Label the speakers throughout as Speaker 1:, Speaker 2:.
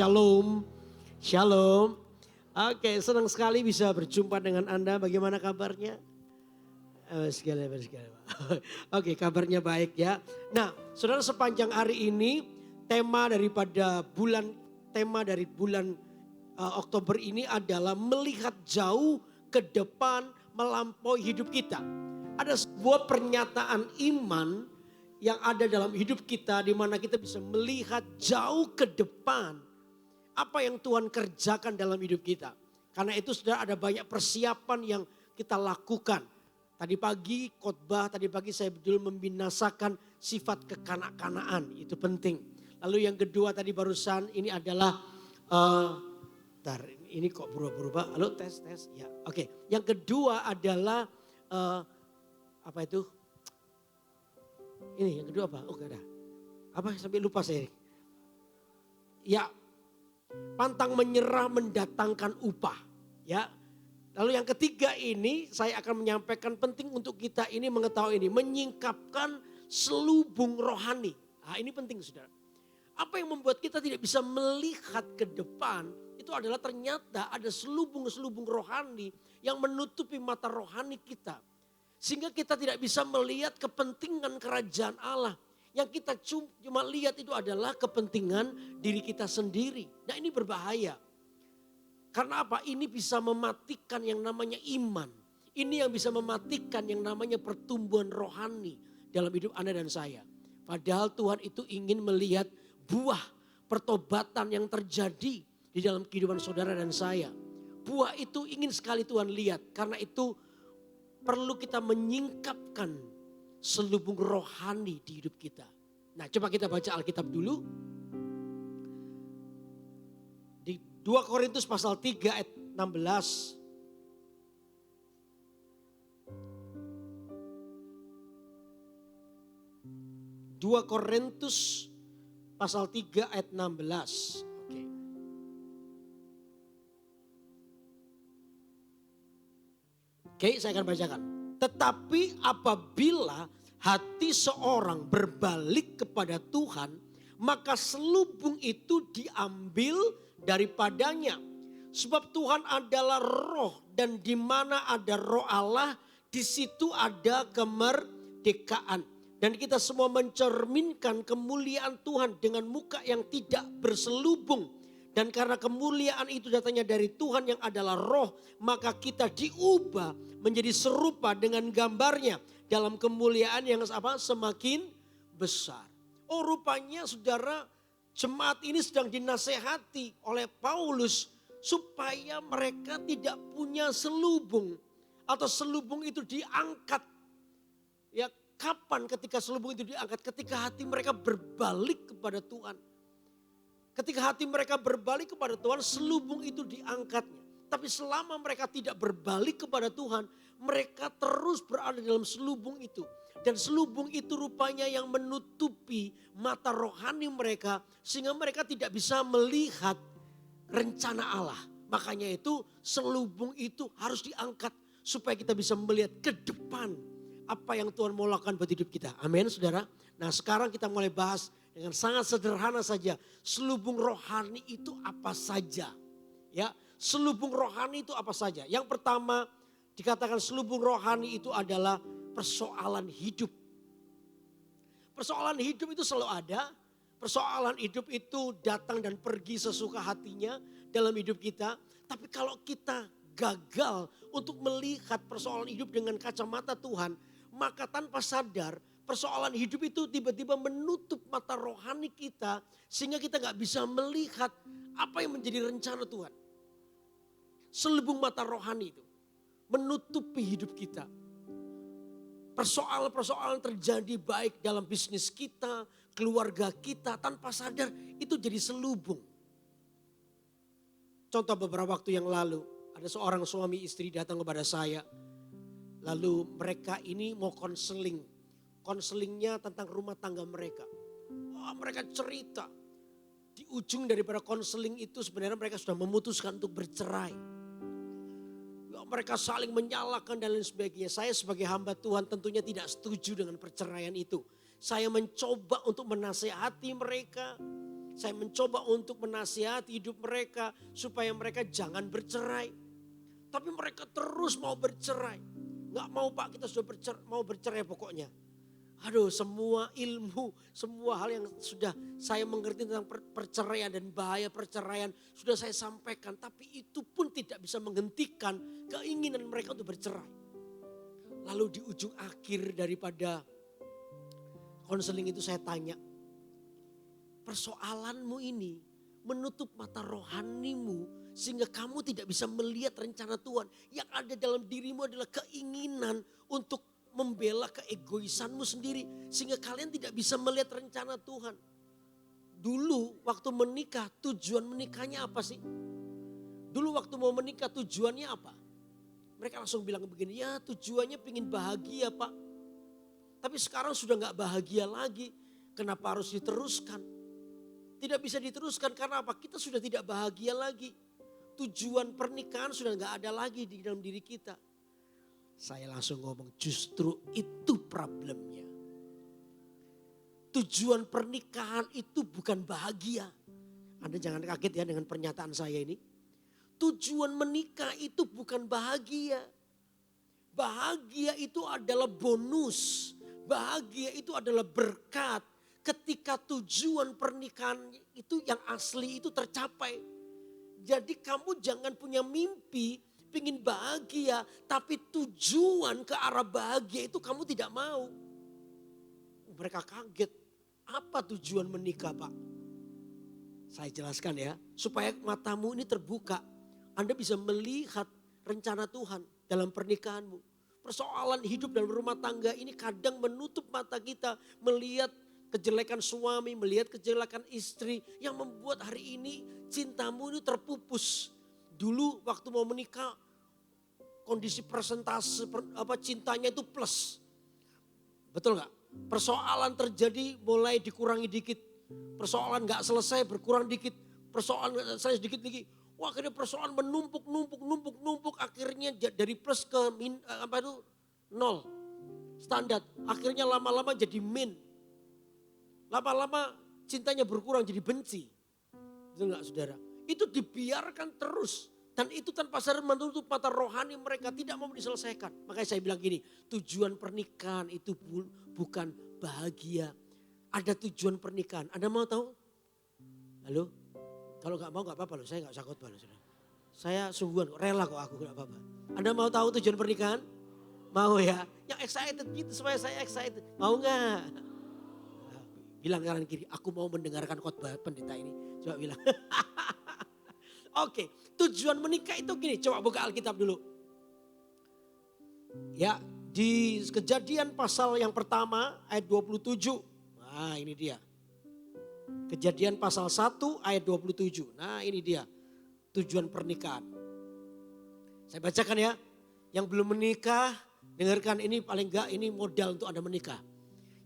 Speaker 1: Shalom, shalom. Oke, senang sekali bisa berjumpa dengan Anda. Bagaimana kabarnya? Segala. Oke, kabarnya baik ya. Nah, saudara, sepanjang hari ini tema dari bulan Oktober ini adalah melihat jauh ke depan melampaui hidup kita. Ada sebuah pernyataan iman yang ada dalam hidup kita di mana kita bisa melihat jauh ke depan apa yang Tuhan kerjakan dalam hidup kita. Karena itu sudah ada banyak persiapan yang kita lakukan. Tadi pagi khotbah, tadi pagi saya betul membinasakan sifat kekanak-kanaan. Itu penting. Lalu yang kedua tadi barusan ini adalah, ini kok berubah-berubah. Halo tes. Ya, oke. Yang kedua adalah, apa itu? Ini yang kedua apa? Oh gak ada. Apa sampai lupa saya. Ya, pantang menyerah mendatangkan upah. Ya. Lalu yang ketiga ini saya akan menyampaikan penting untuk kita ini mengetahui ini. Menyingkapkan selubung rohani. Nah, ini penting saudara. Apa yang membuat kita tidak bisa melihat ke depan. Itu adalah ternyata ada selubung-selubung rohani yang menutupi mata rohani kita. Sehingga kita tidak bisa melihat kepentingan kerajaan Allah. Yang kita cuma lihat itu adalah kepentingan diri kita sendiri. Nah, ini berbahaya. Karena apa? Ini bisa mematikan yang namanya iman. Ini yang bisa mematikan yang namanya pertumbuhan rohani dalam hidup Anda dan saya. Padahal Tuhan itu ingin melihat buah pertobatan yang terjadi di dalam kehidupan saudara dan saya. Buah itu ingin sekali Tuhan lihat. Karena itu perlu kita menyingkapkan selubung rohani di hidup kita. Nah, coba kita baca Alkitab dulu. Di 2 Korintus pasal 3 ayat 16. Dua Korintus pasal 3 ayat 16. Oke, saya akan bacakan. Tetapi apabila hati seorang berbalik kepada Tuhan, maka selubung itu diambil daripadanya. Sebab Tuhan adalah roh dan di mana ada roh Allah, di situ ada kemerdekaan. Dan kita semua mencerminkan kemuliaan Tuhan dengan muka yang tidak berselubung. Dan karena kemuliaan itu datangnya dari Tuhan yang adalah roh, maka kita diubah menjadi serupa dengan gambarnya dalam kemuliaan yang semakin besar. Oh, rupanya saudara, jemaat ini sedang dinasehati oleh Paulus supaya mereka tidak punya selubung atau selubung itu diangkat. Ya, kapan ketika selubung itu diangkat? Ketika hati mereka berbalik kepada Tuhan. Ketika hati mereka berbalik kepada Tuhan, selubung itu diangkatnya. Tapi selama mereka tidak berbalik kepada Tuhan, mereka terus berada dalam selubung itu. Dan selubung itu rupanya yang menutupi mata rohani mereka, sehingga mereka tidak bisa melihat rencana Allah. Makanya itu selubung itu harus diangkat supaya kita bisa melihat ke depan apa yang Tuhan mau lakukan buat hidup kita. Amin, saudara. Nah, sekarang kita mulai bahas dengan sangat sederhana saja. Selubung rohani itu apa saja? Ya, selubung rohani itu apa saja? Yang pertama dikatakan selubung rohani itu adalah persoalan hidup. Persoalan hidup itu selalu ada. Persoalan hidup itu datang dan pergi sesuka hatinya dalam hidup kita. Tapi kalau kita gagal untuk melihat persoalan hidup dengan kacamata Tuhan, maka tanpa sadar persoalan hidup itu tiba-tiba menutup mata rohani kita. Sehingga kita gak bisa melihat apa yang menjadi rencana Tuhan. Selubung mata rohani itu menutupi hidup kita. Persoalan-persoalan terjadi baik dalam bisnis kita, keluarga kita. Tanpa sadar itu jadi selubung. Contoh beberapa waktu yang lalu ada seorang suami istri datang kepada saya. Lalu mereka ini mau konseling. Konselingnya tentang rumah tangga mereka. Wah, mereka cerita. Di ujung daripada konseling itu sebenarnya mereka sudah memutuskan untuk bercerai. Ya, mereka saling menyalahkan dan lain sebagainya. Saya sebagai hamba Tuhan tentunya tidak setuju dengan perceraian itu. Saya mencoba untuk menasehati mereka. Saya mencoba untuk menasihati hidup mereka supaya mereka jangan bercerai. Tapi mereka terus mau bercerai. Nggak mau Pak, kita sudah mau bercerai pokoknya. Aduh, semua ilmu, semua hal yang sudah saya mengerti tentang perceraian dan bahaya perceraian sudah saya sampaikan. Tapi itu pun tidak bisa menghentikan keinginan mereka untuk bercerai. Lalu di ujung akhir daripada konseling itu saya tanya, persoalanmu ini menutup mata rohanimu sehingga kamu tidak bisa melihat rencana Tuhan. Yang ada dalam dirimu adalah keinginan untuk membela keegoisanmu sendiri sehingga kalian tidak bisa melihat rencana Tuhan. Dulu waktu menikah, tujuan menikahnya apa sih? Dulu waktu mau menikah tujuannya apa? Mereka langsung bilang begini, ya tujuannya pengen bahagia Pak. Tapi sekarang sudah gak bahagia lagi. Kenapa harus diteruskan? Tidak bisa diteruskan karena apa? Kita sudah tidak bahagia lagi. Tujuan pernikahan sudah gak ada lagi di dalam diri kita. Saya langsung ngomong justru itu problemnya. Tujuan pernikahan itu bukan bahagia. Anda jangan kaget ya dengan pernyataan saya ini. Tujuan menikah itu bukan bahagia. Bahagia itu adalah bonus. Bahagia itu adalah berkat. Ketika tujuan pernikahan itu yang asli itu tercapai. Jadi kamu jangan punya mimpi pingin bahagia, tapi tujuan ke arah bahagia itu kamu tidak mau. Mereka kaget, apa tujuan menikah Pak? Saya jelaskan ya, supaya matamu ini terbuka. Anda bisa melihat rencana Tuhan dalam pernikahanmu. Persoalan hidup dalam rumah tangga ini kadang menutup mata kita. Melihat kejelekan suami, melihat kejelekan istri. Yang membuat hari ini cintamu ini terpupus. Dulu waktu mau menikah kondisi persentase cintanya itu plus. Betul gak? Persoalan terjadi mulai dikurangi dikit. Persoalan gak selesai berkurang dikit. Persoalan gak selesai sedikit lagi. Wah akhirnya persoalan menumpuk. Akhirnya dari plus ke nol. Standar. Akhirnya lama-lama jadi min. Lama-lama cintanya berkurang jadi benci. Betul gak saudara? Itu dibiarkan terus. Dan itu tanpa sadar menutup mata rohani mereka tidak mau diselesaikan. Makanya saya bilang gini, tujuan pernikahan itu bukan bahagia. Ada tujuan pernikahan. Anda mau tahu? Halo? Kalau gak mau gak apa-apa loh, saya gak usah khotbah loh. Saya sungguhan rela kok aku gak apa-apa. Anda mau tahu tujuan pernikahan? Mau ya? Yang excited gitu supaya saya excited. Mau gak? Bilang kanan kiri, aku mau mendengarkan khotbah pendeta ini. Coba bilang. Oke, tujuan menikah itu gini, coba buka Alkitab dulu. Ya, di Kejadian pasal yang pertama ayat 27. Nah, ini dia. Kejadian pasal 1 ayat 27. Nah, ini dia tujuan pernikahan. Saya bacakan ya. Yang belum menikah, dengarkan ini paling enggak ini modal untuk Anda menikah.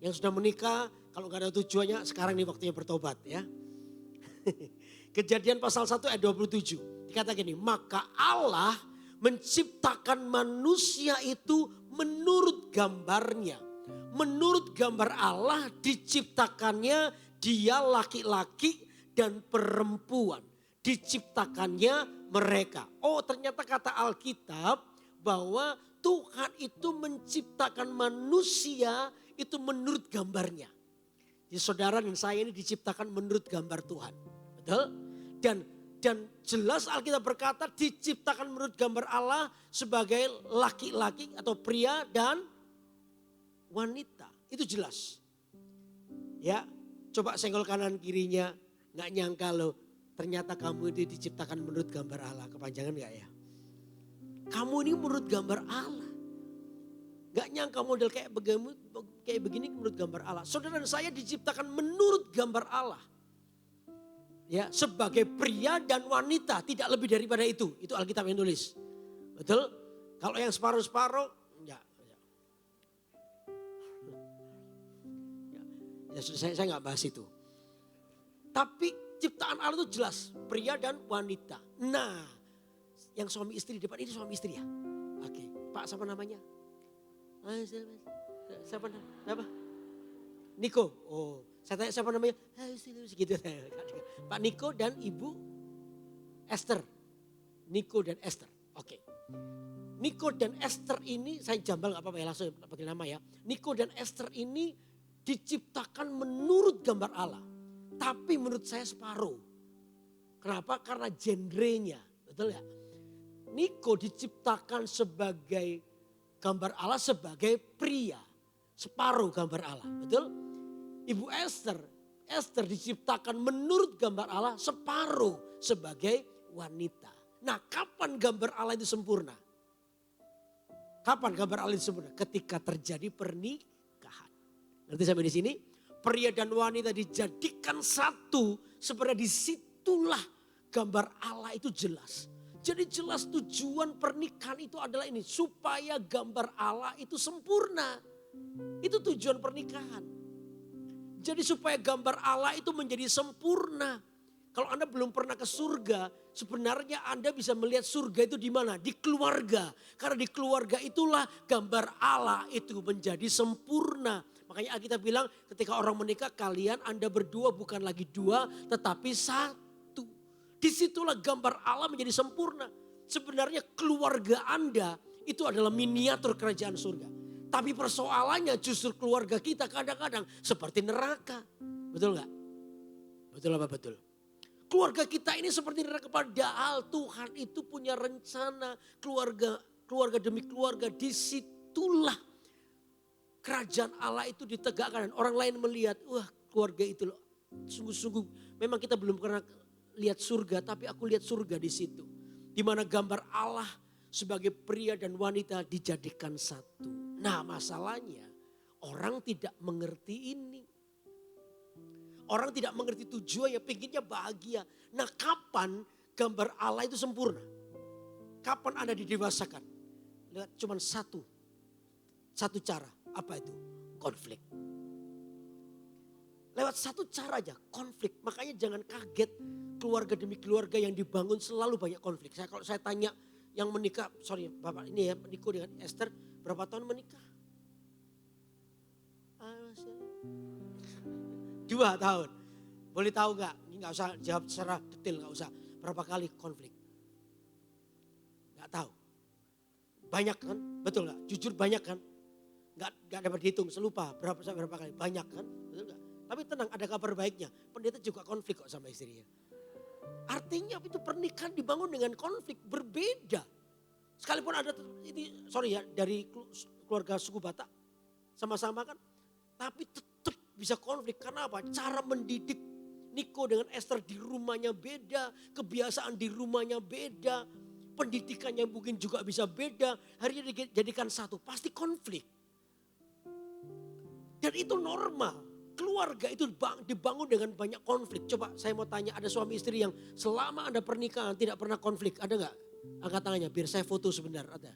Speaker 1: Yang sudah menikah, kalau enggak ada tujuannya, sekarang ini waktunya bertobat ya. Kejadian pasal 1 ayat 27. Dikatakan gini, maka Allah menciptakan manusia itu menurut gambarnya. Menurut gambar Allah diciptakannya dia laki-laki dan perempuan. Diciptakannya mereka. Oh ternyata kata Alkitab bahwa Tuhan itu menciptakan manusia itu menurut gambarnya. Jadi saudara dan saya ini diciptakan menurut gambar Tuhan. Betul? Dan jelas Alkitab berkata diciptakan menurut gambar Allah sebagai laki-laki atau pria dan wanita. Itu jelas. Ya, coba senggol kanan kirinya, nggak nyangka loh ternyata kamu itu diciptakan menurut gambar Allah. Kepanjangan nggak ya? Kamu ini menurut gambar Allah. Gak nyangka model kayak begini menurut gambar Allah. Saudara dan saya diciptakan menurut gambar Allah. Ya, sebagai pria dan wanita, tidak lebih daripada itu. Itu Alkitab yang tulis. Betul? Kalau yang separuh-separuh, enggak. Ya, saya nggak bahas itu. Tapi ciptaan Allah itu jelas, pria dan wanita. Nah, yang suami istri depan ini suami istri ya? Oke, Pak siapa namanya? Siapa? Niko. Oh, saya tanya siapa namanya? Gitu. Pak Niko dan Ibu Esther. Niko dan Esther. Oke. Niko dan Esther ini, saya jambal gak apa-apa ya, langsung panggil nama ya. Niko dan Esther ini diciptakan menurut gambar Allah. Tapi menurut saya separuh. Kenapa? Karena genrenya. Betul ya? Niko diciptakan sebagai gambar Allah sebagai pria. Separuh gambar Allah. Betul? Ibu Esther diciptakan menurut gambar Allah separuh sebagai wanita. Nah, kapan gambar Allah itu sempurna? Kapan gambar Allah itu sempurna? Ketika terjadi pernikahan. Nanti sampai di sini, pria dan wanita dijadikan satu, sebenarnya disitulah gambar Allah itu jelas. Jadi jelas tujuan pernikahan itu adalah ini, supaya gambar Allah itu sempurna. Itu tujuan pernikahan. Jadi supaya gambar Allah itu menjadi sempurna. Kalau Anda belum pernah ke surga, sebenarnya Anda bisa melihat surga itu di mana? Di keluarga. Karena di keluarga itulah gambar Allah itu menjadi sempurna. Makanya Alkitab bilang ketika orang menikah, kalian Anda berdua bukan lagi dua tetapi satu. Disitulah gambar Allah menjadi sempurna. Sebenarnya keluarga Anda itu adalah miniatur kerajaan surga. Tapi persoalannya justru keluarga kita kadang-kadang seperti neraka. Betul gak? Betul apa betul? Keluarga kita ini seperti neraka, padahal Tuhan itu punya rencana keluarga demi keluarga. Disitulah kerajaan Allah itu ditegakkan. Dan orang lain melihat, wah keluarga itu loh, sungguh-sungguh memang kita belum pernah lihat surga, tapi aku lihat surga di situ. Di mana gambar Allah sebagai pria dan wanita dijadikan satu. Nah masalahnya orang tidak mengerti ini. Orang tidak mengerti tujuannya, pengennya bahagia. Nah kapan gambar Allah itu sempurna? Kapan Anda didewasakan? Lihat cuma satu cara. Apa itu? Konflik. Lewat satu cara aja, konflik. Makanya jangan kaget keluarga demi keluarga yang dibangun selalu banyak konflik. Kalau saya tanya yang menikah, Bapak ini ya, Niko dengan Esther, berapa tahun menikah? 2 tahun. Boleh tahu gak? Ini gak usah jawab secara detail, gak usah. Berapa kali konflik? Gak tahu. Banyak kan? Betul gak? Jujur banyak kan? Gak dapat dihitung, selupa berapa kali. Banyak kan? Betul gak? Tapi tenang, ada kabar baiknya. Pendeta juga konflik kok sama istrinya. Artinya itu pernikahan dibangun dengan konflik berbeda. Sekalipun ada ini dari keluarga suku Batak sama-sama kan, tapi tetap bisa konflik. Karena apa? Cara mendidik Niko dengan Esther di rumahnya beda, kebiasaan di rumahnya beda, pendidikannya mungkin juga bisa beda. Hari ini dijadikan satu, pasti konflik. Dan itu normal. Keluarga itu dibangun dengan banyak konflik. Coba saya mau tanya, ada suami istri yang selama Anda pernikahan tidak pernah konflik, ada gak? Angkat tangannya biar saya foto sebentar, ada.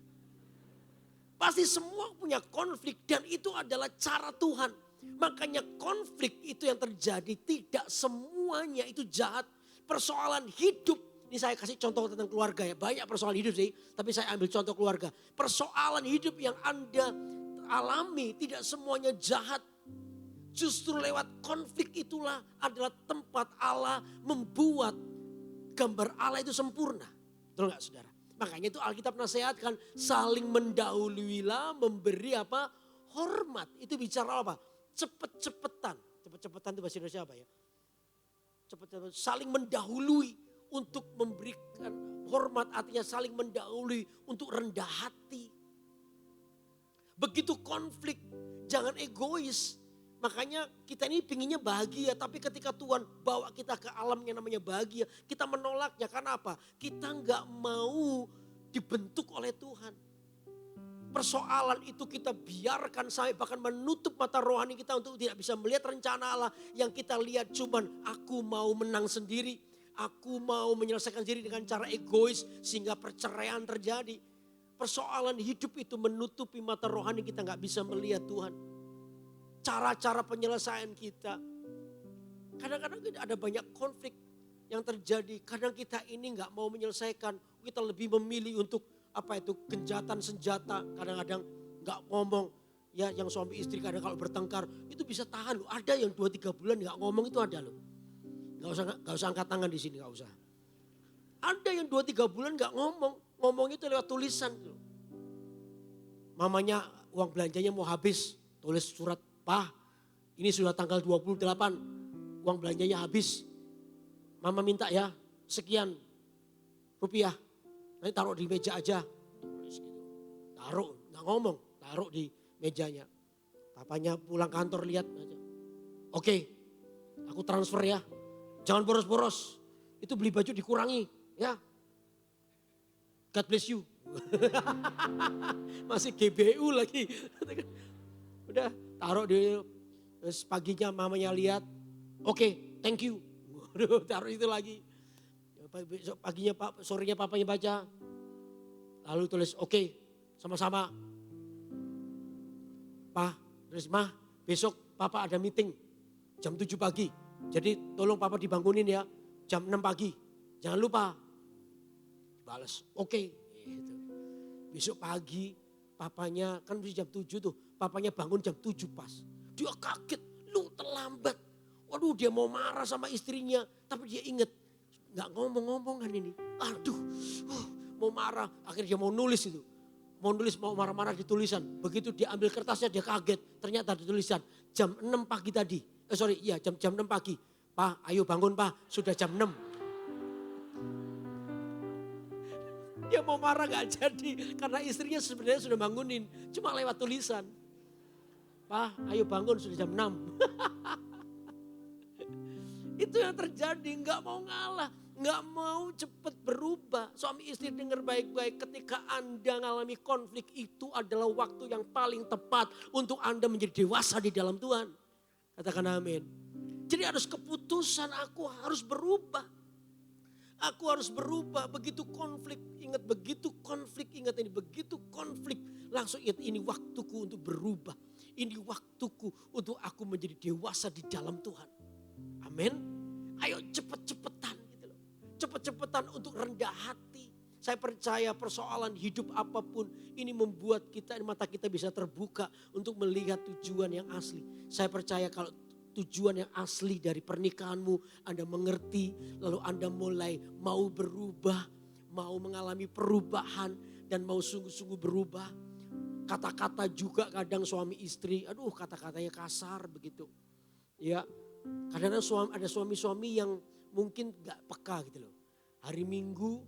Speaker 1: Pasti semua punya konflik dan itu adalah cara Tuhan. Makanya konflik itu yang terjadi, tidak semuanya itu jahat. Persoalan hidup, ini saya kasih contoh tentang keluarga ya. Banyak persoalan hidup sih, tapi saya ambil contoh keluarga. Persoalan hidup yang Anda alami tidak semuanya jahat. Justru lewat konflik itulah adalah tempat Allah membuat gambar Allah itu sempurna. Betul gak saudara? Makanya itu Alkitab nasihatkan saling mendahuluilah, memberi apa? Hormat. Itu bicara apa? Cepet-cepetan. Cepet-cepetan itu bahasa Indonesia apa ya? Cepet-cepetan. Saling mendahului untuk memberikan hormat, artinya saling mendahului untuk rendah hati. Begitu konflik, jangan egois. Makanya kita ini pinginnya bahagia, tapi ketika Tuhan bawa kita ke alam yang namanya bahagia, kita menolaknya. Karena apa? Kita nggak mau dibentuk oleh Tuhan. Persoalan itu kita biarkan sampai bahkan menutup mata rohani kita untuk tidak bisa melihat rencana Allah. Yang kita lihat cuman aku mau menang sendiri, aku mau menyelesaikan diri dengan cara egois sehingga perceraian terjadi. Persoalan hidup itu menutupi mata rohani kita nggak bisa melihat Tuhan. Cara-cara penyelesaian kita. Kadang-kadang ada banyak konflik yang terjadi. Kadang kita ini nggak mau menyelesaikan. Kita lebih memilih untuk apa itu, gencatan senjata. Kadang-kadang nggak ngomong. Ya yang suami istri kadang kalau bertengkar itu bisa tahan loh. Ada yang 2-3 bulan gak ngomong itu ada loh. Gak usah angkat tangan di sini, gak usah. Ada yang 2-3 bulan gak ngomong. Ngomong itu lewat tulisan. Mamanya uang belanjanya mau habis. Tulis surat, "Pak, ini sudah tanggal 28. Uang belanjanya habis. Mama minta ya sekian rupiah. Nanti taruh di meja aja." Tulis gitu. Taruh, gak ngomong. Taruh di mejanya. Papanya pulang kantor lihat aja. "Oke, aku transfer ya. Jangan boros-boros. Itu beli baju dikurangi ya. God bless you." Masih GBU lagi. Udah taruh di, terus paginya mamanya lihat. "Oke, thank you." Taruh itu lagi. Besok paginya sorenya papanya baca. Lalu tulis, "Oke, sama-sama. Pa, terus Ma, besok Papa ada meeting jam 7 pagi. Jadi tolong Papa dibangunin ya jam 6 pagi. Jangan lupa." Balas, "Oke." Gitu. Besok pagi papanya kan jam 7 tuh. Papanya bangun jam 7 pas. Dia kaget, "Lu terlambat." Waduh, dia mau marah sama istrinya. Tapi dia ingat, gak ngomong-ngomong kan ini. Aduh, mau marah. Akhirnya dia mau nulis itu. Mau nulis, mau marah-marah di tulisan. Begitu dia ambil kertasnya dia kaget. Ternyata di tulisan jam 6 pagi tadi. Jam 6 pagi. "Pak, ayo bangun Pak, sudah jam 6. Dia mau marah gak jadi. Karena istrinya sebenarnya sudah bangunin. Cuma lewat tulisan. "Pak, ayo bangun sudah jam 6. Itu yang terjadi, gak mau ngalah. Gak mau cepat berubah. Suami istri dengar baik-baik, ketika Anda mengalami konflik itu adalah waktu yang paling tepat untuk Anda menjadi dewasa di dalam Tuhan. Katakan amin. Jadi harus keputusan, aku harus berubah. Aku harus berubah. Begitu konflik, ingat ini, begitu konflik. Langsung ingat, ini waktuku untuk berubah. Ini waktuku untuk aku menjadi dewasa di dalam Tuhan. Amin. Ayo cepet-cepetan. Cepet-cepetan untuk rendah hati. Saya percaya persoalan hidup apapun ini membuat mata kita bisa terbuka untuk melihat tujuan yang asli. Saya percaya kalau tujuan yang asli dari pernikahanmu Anda mengerti, lalu Anda mulai mau berubah, mau mengalami perubahan dan mau sungguh-sungguh berubah. Kata-kata juga kadang suami istri, aduh kata-katanya kasar begitu. Ya, kadang ada suami-suami yang mungkin gak peka gitu loh. Hari Minggu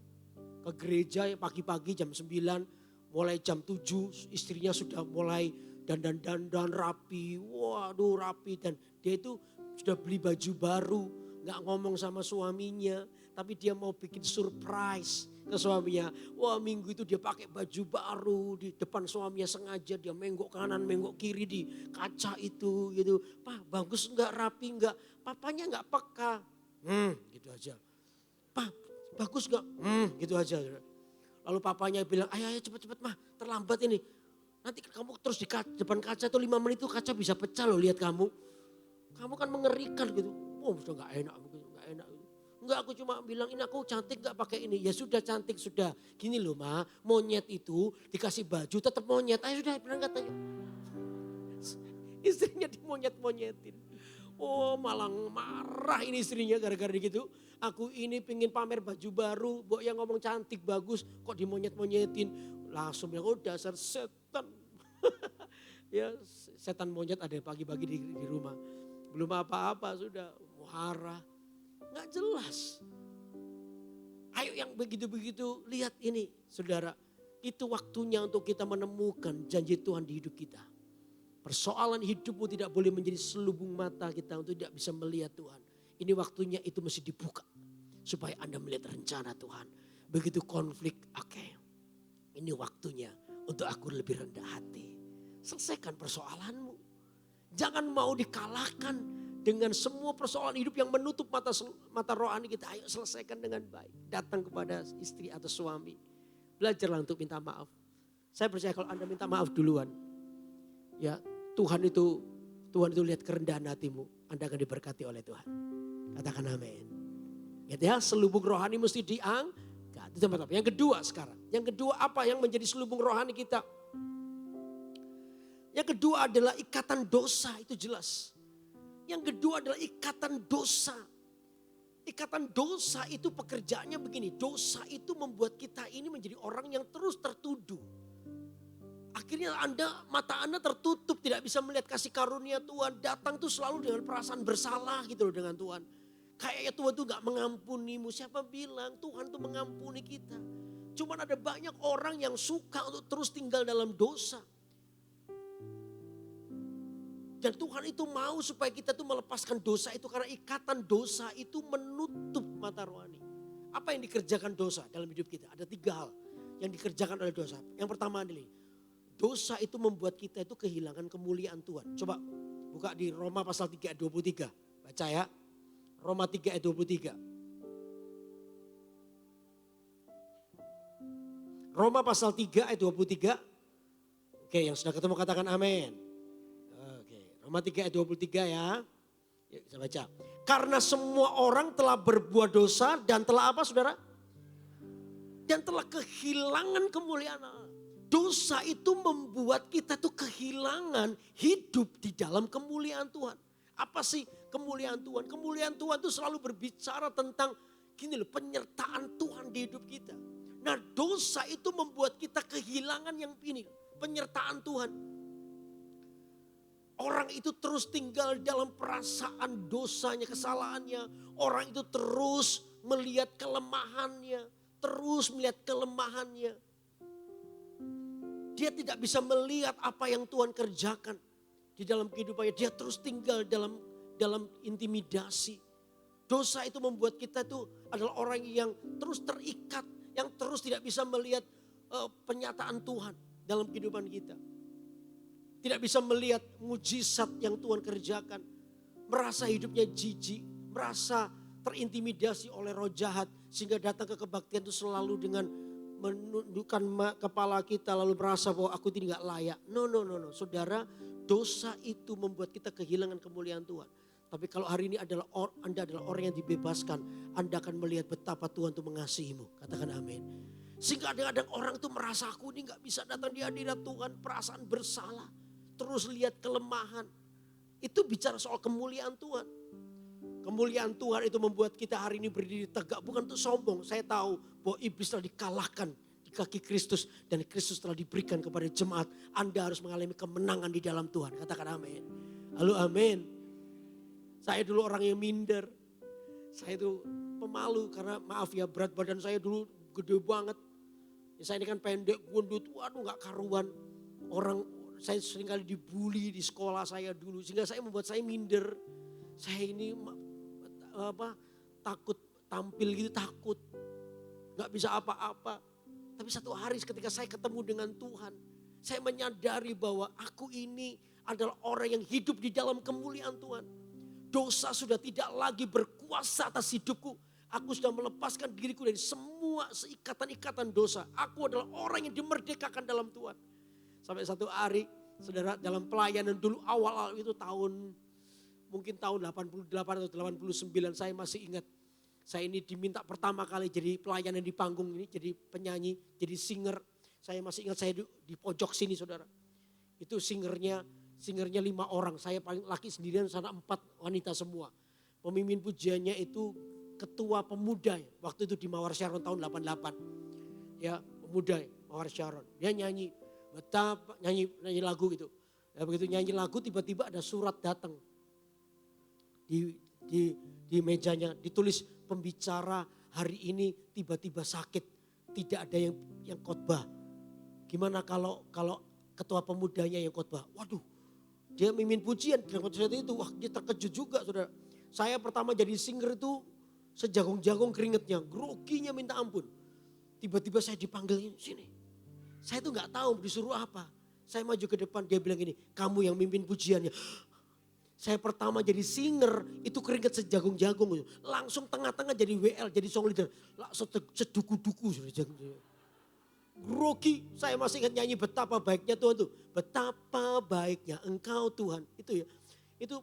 Speaker 1: ke gereja pagi-pagi jam 9, mulai jam 7 istrinya sudah mulai dandan rapi. Waduh rapi, dan dia itu sudah beli baju baru. Gak ngomong sama suaminya, tapi dia mau bikin surprise ke suaminya. Wah, minggu itu dia pakai baju baru, di depan suaminya sengaja dia menggok kanan menggok kiri di kaca itu gitu. "Pak, bagus enggak, rapi enggak?" Papanya enggak peka. Gitu aja. "Pak, bagus enggak?" Gitu aja. Lalu papanya bilang, ayo cepet-cepet Mah, terlambat ini. Nanti kamu terus di depan kaca itu 5 menit itu kaca bisa pecah loh, lihat kamu. Kamu kan mengerikan gitu. Oh, sudah enggak enak. Enggak, aku cuma bilang ini aku cantik enggak pakai ini. Ya sudah, cantik sudah. Gini loh Ma, monyet itu dikasih baju tetap monyet. Ayo sudah berangkat aja. Istrinya dimonyet-monyetin. Oh, malah marah ini istrinya gara-gara gitu. Aku ini pengen pamer baju baru, Mbok yang ngomong cantik bagus kok dimonyet-monyetin. Langsung bilang, "Oh dasar setan." Ya, setan monyet ada pagi-pagi di rumah. Belum apa-apa sudah marah. Nggak jelas. Ayo yang begitu-begitu, lihat ini saudara. Itu waktunya untuk kita menemukan janji Tuhan di hidup kita. Persoalan hidupmu tidak boleh menjadi selubung mata kita untuk tidak bisa melihat Tuhan. Ini waktunya itu mesti dibuka. Supaya Anda melihat rencana Tuhan. Begitu konflik, oke. Ini waktunya untuk aku lebih rendah hati. Selesaikan persoalanmu. Jangan mau dikalahkan dengan semua persoalan hidup yang menutup mata rohani kita. Ayo selesaikan dengan baik. Datang kepada istri atau suami. Belajarlah untuk minta maaf. Saya percaya kalau Anda minta maaf duluan. Ya, Tuhan itu lihat kerendahan hatimu. Anda akan diberkati oleh Tuhan. Katakan amin. Gitu ya, selubung rohani mesti diangkat. Itu yang pertama. Yang kedua sekarang. Yang kedua apa yang menjadi selubung rohani kita? Yang kedua adalah ikatan dosa, itu jelas. Yang kedua adalah ikatan dosa. Ikatan dosa itu pekerjaannya begini. Dosa itu membuat kita ini menjadi orang yang terus tertuduh. Akhirnya mata Anda tertutup, tidak bisa melihat kasih karunia Tuhan. Datang tuh selalu dengan perasaan bersalah gitu loh dengan Tuhan. Kayaknya Tuhan tuh gak mengampunimu. Siapa bilang Tuhan tuh mengampuni kita. Cuman ada banyak orang yang suka untuk terus tinggal dalam dosa. Dan Tuhan itu mau supaya kita tuh melepaskan dosa itu karena ikatan dosa itu menutup mata rohani. Apa yang dikerjakan dosa dalam hidup kita? Ada 3 hal yang dikerjakan oleh dosa. Yang pertama adalah dosa itu membuat kita itu kehilangan kemuliaan Tuhan. Coba buka di Roma pasal 3 ayat 23. Baca ya. Roma 3 ayat 23. Roma pasal 3 ayat 23. Oke, yang sudah ketemu katakan amin. Roma 3 ayat 23 ya. Yuk kita baca. Karena semua orang telah berbuat dosa dan telah apa saudara? Dan telah kehilangan kemuliaan Allah. Dosa itu membuat kita tuh kehilangan hidup di dalam kemuliaan Tuhan. Apa sih kemuliaan Tuhan? Kemuliaan Tuhan itu selalu berbicara tentang gini loh, penyertaan Tuhan di hidup kita. Nah dosa itu membuat kita kehilangan yang ini, penyertaan Tuhan. Orang itu terus tinggal dalam perasaan dosanya, kesalahannya. Orang itu terus melihat kelemahannya. Terus melihat kelemahannya. Dia tidak bisa melihat apa yang Tuhan kerjakan di dalam kehidupannya. Dia terus tinggal dalam intimidasi. Dosa itu membuat kita itu adalah orang yang terus terikat. Yang terus tidak bisa melihat penyataan Tuhan dalam kehidupan kita. Tidak bisa melihat mujizat yang Tuhan kerjakan. Merasa hidupnya jijik. Merasa terintimidasi oleh roh jahat. Sehingga datang ke kebaktian itu selalu dengan menundukkan kepala kita. Lalu merasa bahwa aku tidak layak. No. Saudara, dosa itu membuat kita kehilangan kemuliaan Tuhan. Tapi kalau hari ini Anda adalah orang yang dibebaskan. Anda akan melihat betapa Tuhan itu mengasihimu. Katakan amin. Sehingga kadang-kadang orang itu merasa aku ini gak bisa datang di hadirat Tuhan. Perasaan bersalah. Terus lihat kelemahan. Itu bicara soal kemuliaan Tuhan. Kemuliaan Tuhan itu membuat kita hari ini berdiri tegak. Bukan untuk sombong. Saya tahu bahwa iblis telah dikalahkan di kaki Kristus. Dan Kristus telah diberikan kepada jemaat. Anda harus mengalami kemenangan di dalam Tuhan. Katakan amin. Halo amin. Saya dulu orang yang minder. Saya itu pemalu karena maaf ya berat badan saya dulu gede banget. Ya, saya ini kan pendek, gendut, waduh gak karuan. Saya seringkali dibully di sekolah saya dulu. Sehingga saya membuat saya minder. Saya ini takut tampil gitu, takut. Gak bisa apa-apa. Tapi satu hari ketika saya ketemu dengan Tuhan. Saya menyadari bahwa aku ini adalah orang yang hidup di dalam kemuliaan Tuhan. Dosa sudah tidak lagi berkuasa atas hidupku. Aku sudah melepaskan diriku dari semua ikatan-ikatan dosa. Aku adalah orang yang dimerdekakan dalam Tuhan. Sampai satu hari, saudara, dalam pelayanan dulu awal-awal itu mungkin tahun 88 atau 89 saya masih ingat. Saya ini diminta pertama kali jadi pelayanan di panggung ini, jadi penyanyi, jadi singer. Saya masih ingat saya di pojok sini saudara. Itu singernya 5 orang, saya paling laki sendirian, sana 4 wanita semua. Pemimpin pujiannya itu ketua pemuda, waktu itu di Mawar Sharon tahun 88. Ya, pemuda Mawar Sharon. Dia nyanyi lagu gitu. Ya, begitu nyanyi lagu tiba-tiba ada surat datang. Di mejanya ditulis pembicara hari ini tiba-tiba sakit. Tidak ada yang khotbah. Gimana kalau ketua pemudanya yang khotbah? Waduh, dia mimpin pujian dengan saat itu. Wah, dia terkejut juga saudara. Saya pertama jadi singer itu sejagung-jagung keringetnya. Groginya minta ampun. Tiba-tiba saya dipanggil sini. Saya tuh gak tahu disuruh apa. Saya maju ke depan, dia bilang gini, kamu yang mimpin pujiannya. Saya pertama jadi singer, itu keringet sejagung-jagung. Langsung tengah-tengah jadi WL, jadi song leader. Langsung seduku-duku. Grogi, saya masih ingat nyanyi betapa baiknya Tuhan tuh. Betapa baiknya engkau Tuhan. Itu ya, itu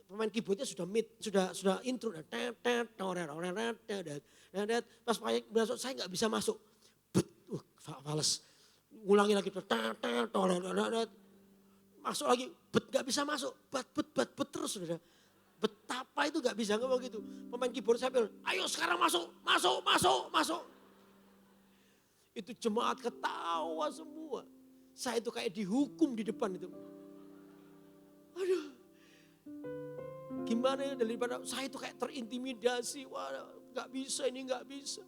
Speaker 1: pemain keyboardnya sudah intro. Pas masuk saya gak bisa masuk. Fales. Ngulangi lagi. masuk lagi, bet gak bisa masuk, bet terus saudara. Betapa itu gak bisa ngomong gitu. Pemain keyboard saya bilang, ayo sekarang masuk. Itu jemaat ketawa semua. Saya itu kayak dihukum di depan itu. Aduh. Gimana ya daripada saya itu kayak terintimidasi. Wah gak bisa ini gak bisa.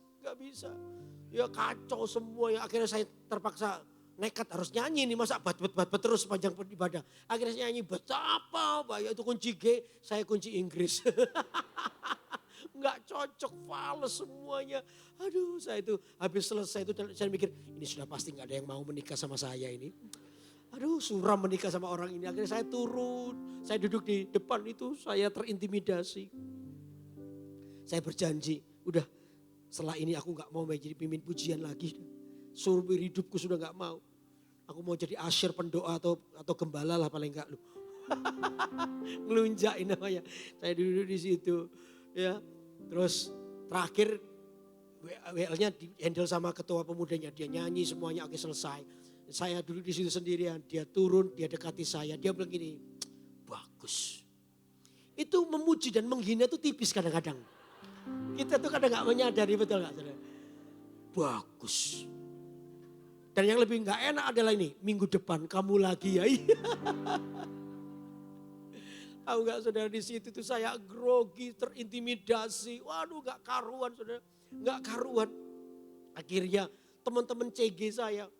Speaker 1: Ya kacau semua ya. Akhirnya saya terpaksa nekat harus nyanyi nih, masa bat terus sepanjang ibadah. Akhirnya saya nyanyi betapa bahaya itu kunci G, saya kunci Inggris. Nggak cocok, fals semuanya. Aduh saya itu habis selesai itu saya mikir ini sudah pasti nggak ada yang mau menikah sama saya ini. Aduh suram menikah sama orang ini. Akhirnya saya turun, saya duduk di depan itu saya terintimidasi. Saya berjanji udah setelah ini aku nggak mau menjadi pimpin pujian lagi. Suruh hidupku sudah gak mau. Aku mau jadi asyir pendoa atau gembala lah paling enggak lu. Ngelunjakin namanya. Saya duduk di situ. Ya. Terus terakhir WL-nya di handle sama ketua pemudanya. Dia nyanyi semuanya oke selesai. Saya duduk di situ sendirian. Dia turun, dia dekati saya. Dia bilang gini, bagus. Itu memuji dan menghina itu tipis kadang-kadang. Kita tuh kadang gak menyadari, betul gak saudara? Bagus. Dan yang lebih gak enak adalah ini, minggu depan kamu lagi ya. Tahu gak saudara, di situ tuh saya grogi, terintimidasi. Waduh gak karuan saudara, gak karuan. Akhirnya teman-teman CG saya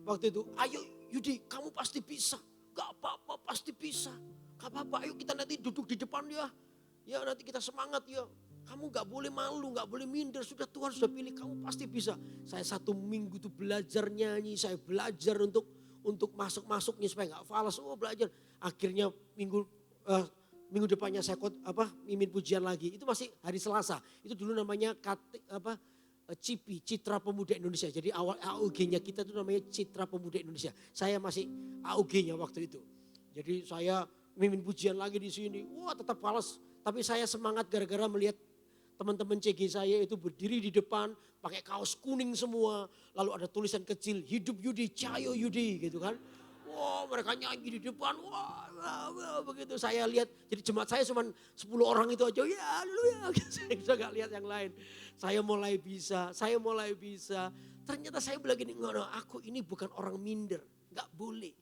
Speaker 1: waktu itu, ayo Yudi kamu pasti bisa. Gak apa-apa pasti bisa. Gak apa-apa ayo kita nanti duduk di depan ya. Ya nanti kita semangat ya. Kamu gak boleh malu, gak boleh minder. Sudah Tuhan sudah pilih, kamu pasti bisa. Saya 1 minggu itu belajar nyanyi. Saya belajar untuk masuk-masuknya supaya gak falas. Oh belajar. Akhirnya minggu depannya saya mimpin pujian lagi. Itu masih hari Selasa. Itu dulu namanya CIPI, Citra Pemuda Indonesia. Jadi awal AUG-nya kita itu namanya Citra Pemuda Indonesia. Saya masih AUG-nya waktu itu. Jadi saya mimpin pujian lagi di sini. Wah tetap falas. Tapi saya semangat gara-gara melihat teman-teman CG saya itu berdiri di depan, pakai kaos kuning semua. Lalu ada tulisan kecil, hidup Yudi, cayo Yudi gitu kan. Wah mereka nyanyi di depan, wah begitu. Saya lihat, jadi jemaat saya cuma 10 orang itu aja, ya haleluya. Saya bisa gak lihat yang lain. Saya mulai bisa. Ternyata saya bilang gini, aku ini bukan orang minder, gak boleh.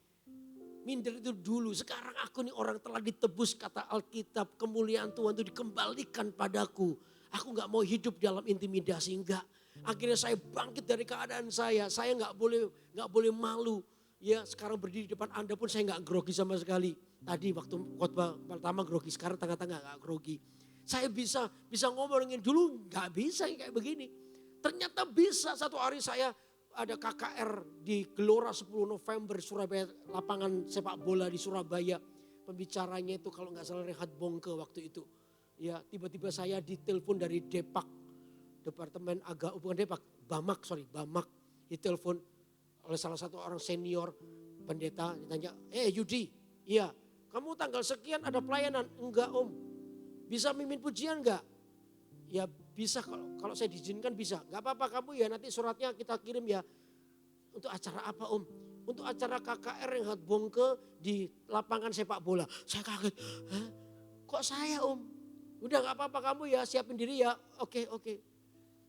Speaker 1: Minder itu dulu, sekarang aku nih orang telah ditebus kata Alkitab, kemuliaan Tuhan itu dikembalikan padaku. Aku gak mau hidup dalam intimidasi, enggak. Akhirnya saya bangkit dari keadaan saya gak boleh malu. Ya sekarang berdiri di depan Anda pun saya gak grogi sama sekali. Tadi waktu khotbah pertama grogi, sekarang tengah-tengah gak grogi. Saya bisa ngomongin dulu gak bisa kayak begini. Ternyata bisa, satu hari saya ada KKR di Gelora 10 November Surabaya, lapangan sepak bola di Surabaya. Pembicaranya itu kalau gak salah Rehat Bongke waktu itu. Ya tiba-tiba saya ditelepon dari Depak, Departemen Agama, bukan Depak, Bamak. Ditelepon oleh salah satu orang senior pendeta, ditanya, Yudi, iya kamu tanggal sekian ada pelayanan? Enggak om, bisa mimpin pujian enggak? Ya bisa, kalau saya diizinkan bisa. Enggak apa-apa kamu ya, nanti suratnya kita kirim ya. Untuk acara apa om? Untuk acara KKR Rehat Bongke di lapangan sepak bola. Saya kaget, hah? Kok saya om? Udah gak apa-apa kamu ya siapin diri ya. Oke.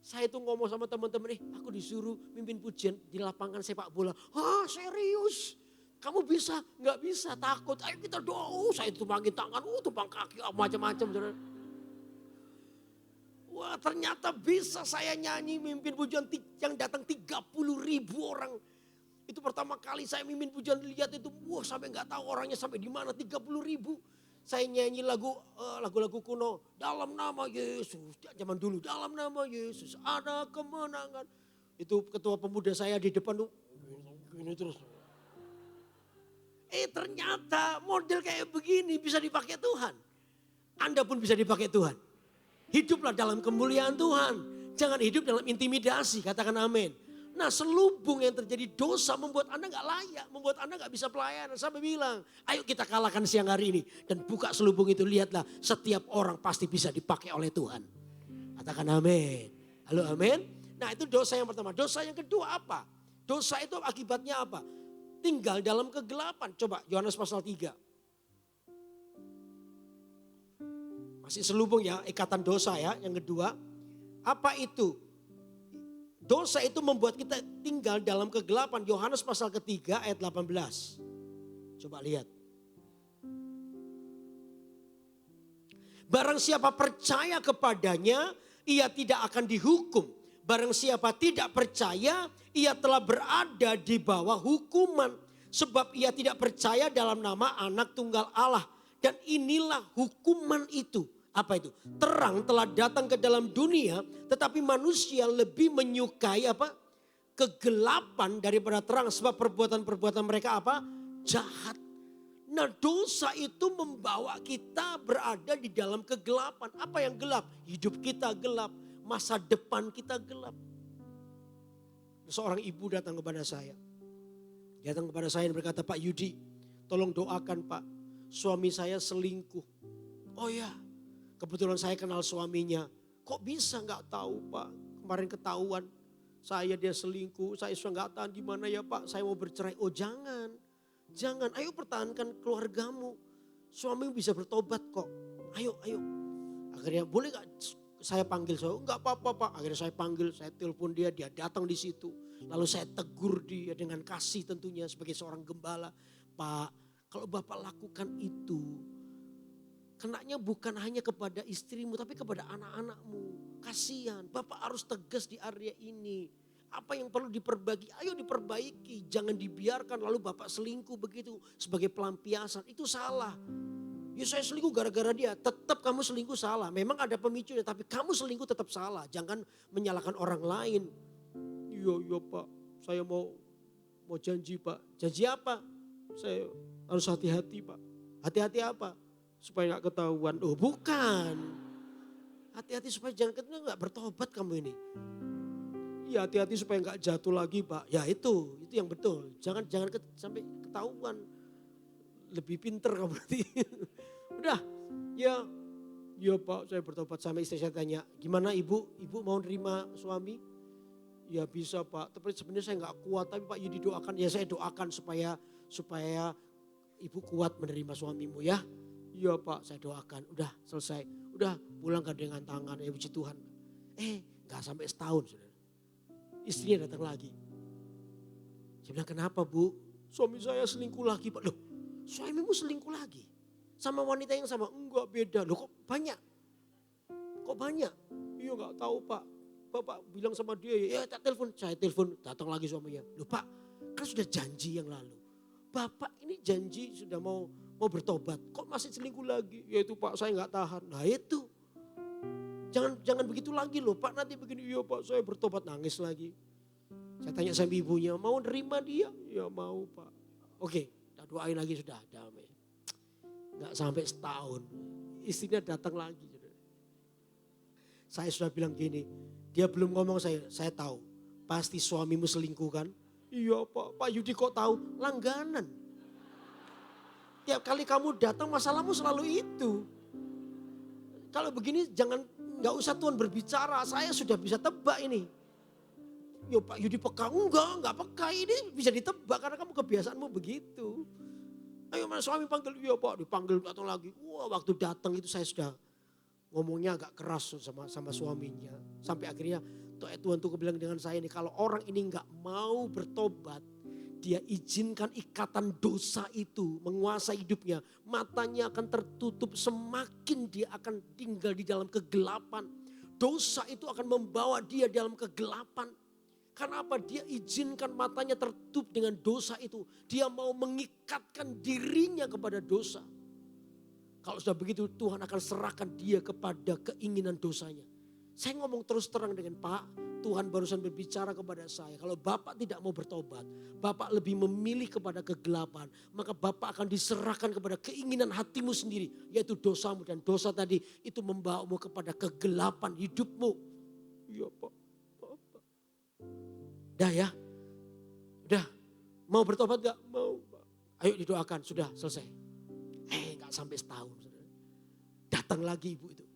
Speaker 1: Saya tuh ngomong sama teman-teman, aku disuruh mimpin pujian di lapangan sepak bola. Hah serius? Kamu bisa? Gak bisa, takut. Ayo kita doa. Saya tumpangin tangan, tumpang kaki, macam-macam. Wah ternyata bisa saya nyanyi mimpin pujian yang datang 30.000 orang. Itu pertama kali saya mimpin pujian, lihat itu, wah sampai gak tahu orangnya sampai di mana, 30.000. Saya nyanyi lagu-lagu kuno. Dalam nama Yesus. Zaman dulu dalam nama Yesus ada kemenangan. Itu ketua pemuda saya di depan tuh. Ini terus. Ternyata model kayak begini bisa dipakai Tuhan. Anda pun bisa dipakai Tuhan. Hiduplah dalam kemuliaan Tuhan. Jangan hidup dalam intimidasi. Katakan amin. Nah selubung yang terjadi dosa membuat Anda gak layak, membuat Anda gak bisa pelayanan. Sampai bilang, ayo kita kalahkan siang hari ini. Dan buka selubung itu, lihatlah setiap orang pasti bisa dipakai oleh Tuhan. Katakan amin. Halo amin. Nah itu dosa yang pertama. Dosa yang kedua apa? Dosa itu akibatnya apa? tinggal dalam kegelapan. Coba Yohanes pasal 3. Masih selubung ya, ikatan dosa ya. Yang kedua, apa itu? Dosa itu membuat kita tinggal dalam kegelapan. Yohanes pasal ketiga ayat 18. Coba lihat. Barang siapa percaya kepadanya, ia tidak akan dihukum. Barang siapa tidak percaya, ia telah berada di bawah hukuman. Sebab ia tidak percaya dalam nama Anak Tunggal Allah. Dan inilah hukuman itu. Apa itu? Terang telah datang ke dalam dunia, tetapi manusia lebih menyukai apa? Kegelapan daripada terang. Sebab perbuatan-perbuatan mereka apa? Jahat. Nah, dosa itu membawa kita berada di dalam kegelapan. Apa yang gelap? Hidup kita gelap, masa depan kita gelap. Seorang ibu datang kepada saya. Datang kepada saya dan berkata, Pak Yudi, tolong doakan Pak, suami saya selingkuh. Oh ya, kebetulan saya kenal suaminya. Kok bisa nggak tahu Pak? Kemarin ketahuan dia selingkuh. Saya sudah nggak tahan gimana ya Pak. Saya mau bercerai. Oh jangan. Jangan, ayo pertahankan keluargamu. Suamimu bisa bertobat kok. Ayo. Akhirnya boleh gak saya panggil? Enggak apa-apa Pak. Akhirnya saya panggil, saya telepon dia datang di situ. Lalu saya tegur dia dengan kasih tentunya sebagai seorang gembala. Pak, kalau Bapak lakukan itu, kenanya bukan hanya kepada istrimu tapi kepada anak-anakmu. Kasihan, Bapak harus tegas di area ini. Apa yang perlu diperbaiki, ayo diperbaiki. Jangan dibiarkan lalu Bapak selingkuh begitu sebagai pelampiasan. Itu salah. Ya saya selingkuh gara-gara dia. Tetap kamu selingkuh salah. Memang ada pemicunya tapi kamu selingkuh tetap salah. Jangan menyalahkan orang lain. Iya Pak, saya mau janji Pak. Janji apa? Saya harus hati-hati Pak. Hati-hati apa? Supaya gak ketahuan. Oh bukan. Hati-hati supaya jangan gak bertobat kamu ini. Ya hati-hati supaya nggak jatuh lagi Pak. Ya itu yang betul. Jangan sampai ketahuan. Lebih pinter kamu berarti. Udah, ya Pak saya bertobat sama istri saya tanya. Gimana ibu mau nerima suami? Ya bisa Pak. Tapi sebenarnya saya nggak kuat. Tapi Pak Yudi doakan. Ya saya doakan supaya ibu kuat menerima suamimu ya. Iya Pak saya doakan. Udah selesai. Udah pulang dengan tangan. Ya puji Tuhan. Nggak sampai setahun saudara. Istrinya datang lagi. Saya bilang kenapa Bu? Suami saya selingkuh lagi Pak. Loh suamimu selingkuh lagi? Sama wanita yang sama? Enggak beda. Loh kok banyak? Iya gak tahu Pak. Bapak bilang sama dia ya tak telepon. Saya telepon datang lagi suaminya. Loh Pak kan sudah janji yang lalu. Bapak ini janji sudah mau bertobat. Kok masih selingkuh lagi? Ya itu Pak saya gak tahan. Nah itu. Jangan begitu lagi loh Pak, nanti begini. Iya Pak saya bertobat, nangis lagi. Saya tanya sama ibunya, mau nerima dia? Ya mau Pak. Oke, kita doain lagi sudah damai. Gak sampai setahun, istrinya datang lagi. Saya sudah bilang gini, dia belum ngomong saya tahu. Pasti suamimu selingkuh kan? Iya Pak Yudi kok tahu? Langganan. Tiap kali kamu datang masalahmu selalu itu. Kalau begini nggak usah Tuhan berbicara, saya sudah bisa tebak ini. Yo Pak Yudi peka, enggak peka, ini bisa ditebak karena kamu kebiasaanmu begitu. Ayo mana suami panggil, iya Pak dipanggil datang lagi. Wah waktu datang itu saya sudah ngomongnya agak keras sama suaminya. Sampai akhirnya Tuhan tuh bilang dengan saya ini, kalau orang ini nggak mau bertobat, dia izinkan ikatan dosa itu menguasai hidupnya. Matanya akan tertutup, semakin dia akan tinggal di dalam kegelapan. Dosa itu akan membawa dia dalam kegelapan. Karena apa? Dia izinkan matanya tertutup dengan dosa itu. Dia mau mengikatkan dirinya kepada dosa. Kalau sudah begitu Tuhan akan serahkan dia kepada keinginan dosanya. Saya ngomong terus terang dengan Pak, Tuhan barusan berbicara kepada saya. Kalau Bapak tidak mau bertobat, Bapak lebih memilih kepada kegelapan. Maka Bapak akan diserahkan kepada keinginan hatimu sendiri. Yaitu dosamu, dan dosa tadi itu membawamu kepada kegelapan hidupmu. Iya Pak. Dah ya. Udah. Mau bertobat gak? Mau Pak. Ayo didoakan, sudah selesai. Gak sampai setahun. Datang lagi ibu itu.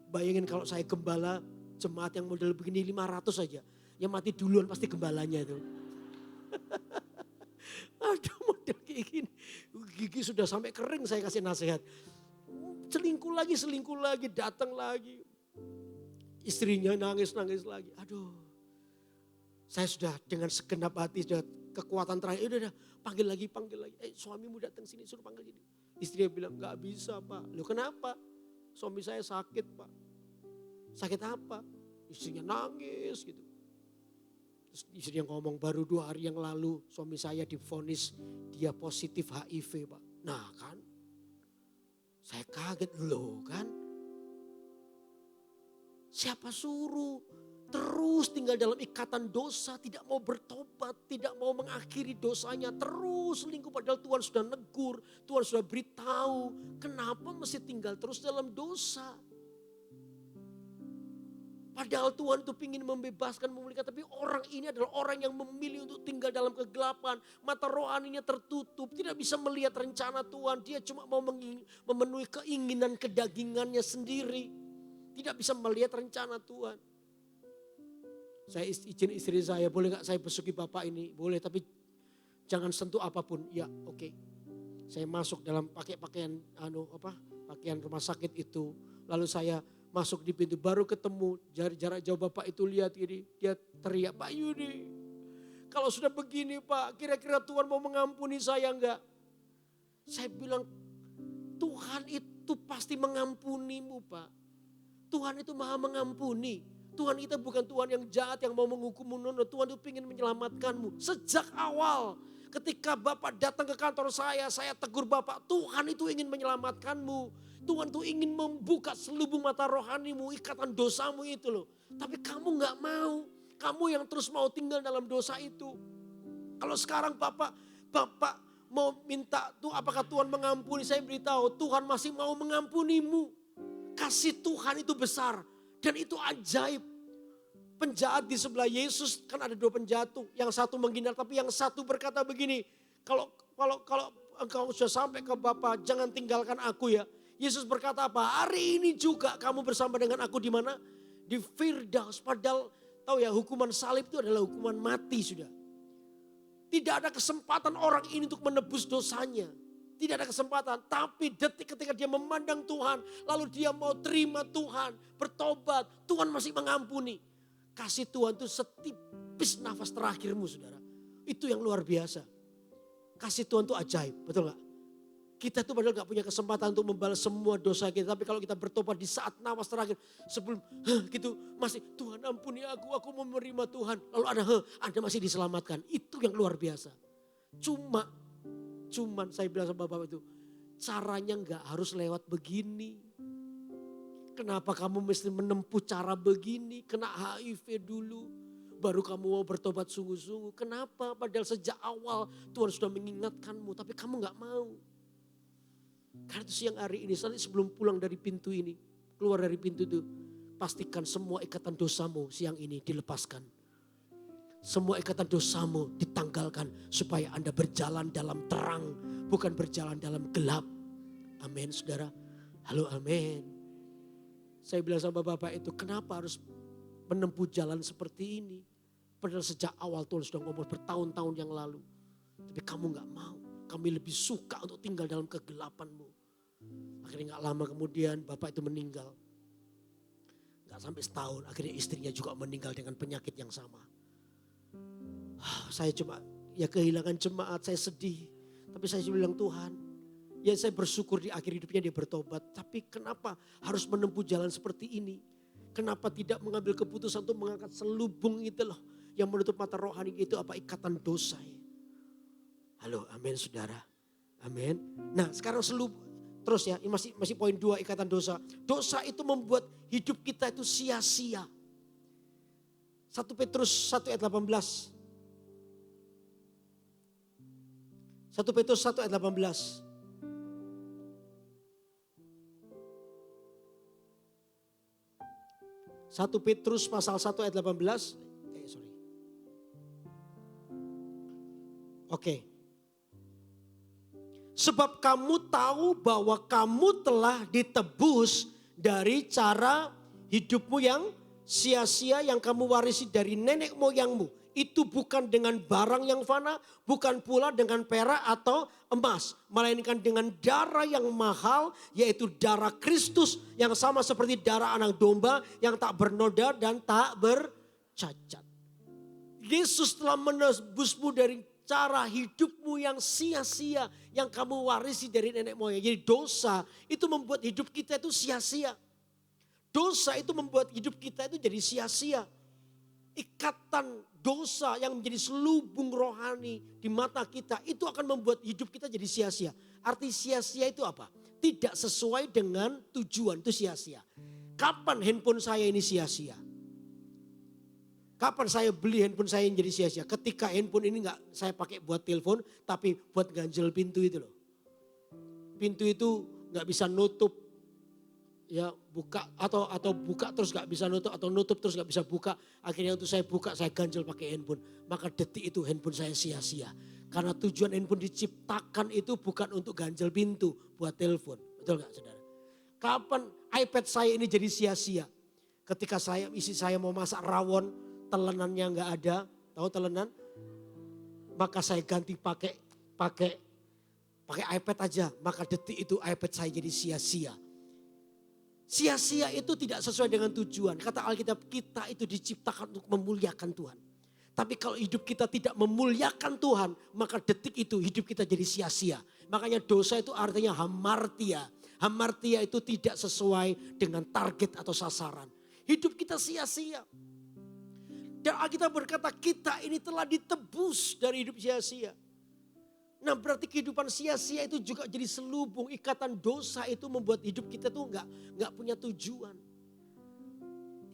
Speaker 1: Bayangin kalau saya gembala jemaat yang model begini 500 saja. Yang mati duluan pasti gembalanya itu. Aduh model kayak gini. Gigi sudah sampai kering saya kasih nasihat. Selingkuh lagi, datang lagi. Istrinya nangis lagi. Aduh. Saya sudah dengan segenap hati, sudah kekuatan terakhir. Udah panggil lagi. Suamimu datang sini, suruh panggil sini. Istrinya bilang, gak bisa Pak. Loh kenapa? Suami saya sakit Pak. Sakit apa? Istrinya nangis gitu. Terus istrinya ngomong, baru 2 hari yang lalu suami saya divonis dia positif HIV Pak. Nah kan, saya kaget loh kan. Siapa suruh terus tinggal dalam ikatan dosa, tidak mau bertobat, tidak mau mengakhiri dosanya, terus selingkuh padahal Tuhan sudah negur, Tuhan sudah beritahu. Kenapa mesti tinggal terus dalam dosa? Padahal Tuhan itu ingin membebaskan, memulihkan. Tapi orang ini adalah orang yang memilih untuk tinggal dalam kegelapan. Mata rohaninya tertutup, tidak bisa melihat rencana Tuhan. Dia cuma mau memenuhi keinginan kedagingannya sendiri. Tidak bisa melihat rencana Tuhan. Saya izin istri saya, boleh gak saya besuki bapak ini? Boleh, tapi jangan sentuh apapun. Ya oke. Saya masuk dalam pakaian pakaian rumah sakit itu. Lalu saya masuk di pintu, baru ketemu jarak jauh bapak itu lihat ini. Dia teriak, Pak Yudi, kalau sudah begini Pak, kira-kira Tuhan mau mengampuni saya enggak? Saya bilang, Tuhan itu pasti mengampunimu Pak. Tuhan itu maha mengampuni. Tuhan kita bukan Tuhan yang jahat yang mau menghukummu. Tuhan itu ingin menyelamatkanmu. Sejak awal ketika Bapak datang ke kantor saya tegur Bapak, Tuhan itu ingin menyelamatkanmu. Tuhan itu ingin membuka selubung mata rohanimu, ikatan dosamu itu loh. Tapi kamu gak mau. Kamu yang terus mau tinggal dalam dosa itu. Kalau sekarang Bapak mau minta tuh apakah Tuhan mengampuni, saya beritahu Tuhan masih mau mengampunimu. Kasih Tuhan itu besar dan itu ajaib. Penjahat di sebelah Yesus, kan ada 2 penjahat tuh. Yang satu menghindar tapi yang satu berkata begini, kalau engkau sudah sampai ke Bapa, jangan tinggalkan aku ya. Yesus berkata apa? Hari ini juga kamu bersama dengan aku di mana? Di Firdaus. Padahal tahu ya, hukuman salib itu adalah hukuman mati sudah. Tidak ada kesempatan orang ini untuk menebus dosanya. Tidak ada kesempatan, tapi detik ketika dia memandang Tuhan, lalu dia mau terima Tuhan, bertobat, Tuhan masih mengampuni. Kasih Tuhan itu setipis nafas terakhirmu saudara. Itu yang luar biasa. Kasih Tuhan itu ajaib, betul gak? Kita tuh padahal gak punya kesempatan untuk membalas semua dosa kita. Tapi kalau kita bertobat di saat nafas terakhir, sebelum gitu masih Tuhan ampuni aku mau menerima Tuhan. Lalu ada Anda masih diselamatkan. Itu yang luar biasa. Cuman saya bilang sama Bapak itu, caranya gak harus lewat begini. Kenapa kamu mesti menempuh cara begini? Kena HIV dulu, baru kamu mau bertobat sungguh-sungguh. Kenapa? Padahal sejak awal Tuhan sudah mengingatkanmu, tapi kamu gak mau. Karena itu siang hari ini, sebelum pulang dari pintu ini, keluar dari pintu itu, pastikan semua ikatan dosamu siang ini dilepaskan. Semua ikatan dosamu ditanggalkan supaya Anda berjalan dalam terang, bukan berjalan dalam gelap. Amin saudara. Halo amin. Saya bilang sama Bapak itu, kenapa harus menempuh jalan seperti ini? Padahal sejak awal Tuhan sudah ngomong bertahun-tahun yang lalu. Tapi kamu gak mau. Kami lebih suka untuk tinggal dalam kegelapanmu. Akhirnya gak lama kemudian Bapak itu meninggal. Gak sampai setahun, akhirnya istrinya juga meninggal dengan penyakit yang sama. Saya cuma kehilangan jemaat, saya sedih. Tapi saya bilang Tuhan, ya saya bersyukur di akhir hidupnya dia bertobat. Tapi kenapa harus menempuh jalan seperti ini? Kenapa tidak mengambil keputusan untuk mengangkat selubung itu loh. Yang menutup mata rohani itu apa? Ikatan dosa ya. Halo amin saudara. Amin. Nah sekarang terus ya, ini masih poin 2 ikatan dosa. Dosa itu membuat hidup kita itu sia-sia. 1 Petrus 1 ayat 18. 1 Petrus 1 ayat 18. 1 Petrus pasal 1 ayat 18. Oke. Sebab kamu tahu bahwa kamu telah ditebus dari cara hidupmu yang sia-sia yang kamu warisi dari nenek moyangmu. Itu bukan dengan barang yang fana, bukan pula dengan perak atau emas. Melainkan dengan darah yang mahal, yaitu darah Kristus yang sama seperti darah anak domba yang tak bernoda dan tak bercacat. Yesus telah menebusmu dari cara hidupmu yang sia-sia yang kamu warisi dari nenek moyang. Jadi dosa itu membuat hidup kita itu sia-sia. Dosa itu membuat hidup kita itu jadi sia-sia. Ikatan dosa yang menjadi selubung rohani di mata kita itu akan membuat hidup kita jadi sia-sia. Arti sia-sia itu apa? Tidak sesuai dengan tujuan, itu sia-sia. Kapan handphone saya ini sia-sia? Kapan saya beli handphone saya yang jadi sia-sia? Ketika handphone ini enggak saya pakai buat telepon, tapi buat ganjel pintu itu loh. Pintu itu enggak bisa nutup, ya buka atau buka terus enggak bisa nutup, atau nutup terus enggak bisa buka. Akhirnya untuk saya buka, saya ganjel pakai handphone. Maka detik itu handphone saya sia-sia. Karena tujuan handphone diciptakan itu bukan untuk ganjel pintu, buat telepon. Betul enggak saudara? Kapan iPad saya ini jadi sia-sia? Ketika istri saya mau masak rawon, telenannya enggak ada, tahu telenan? Maka saya ganti pakai iPad aja, maka detik itu iPad saya jadi sia-sia. Sia-sia itu tidak sesuai dengan tujuan. Kata Alkitab, kita itu diciptakan untuk memuliakan Tuhan. Tapi kalau hidup kita tidak memuliakan Tuhan, maka detik itu hidup kita jadi sia-sia. Makanya dosa itu artinya hamartia. Hamartia itu tidak sesuai dengan target atau sasaran. Hidup kita sia-sia. Dan Alkitab berkata kita ini telah ditebus dari hidup sia-sia. Nah berarti kehidupan sia-sia itu juga jadi selubung. Ikatan dosa itu membuat hidup kita tuh nggak punya tujuan.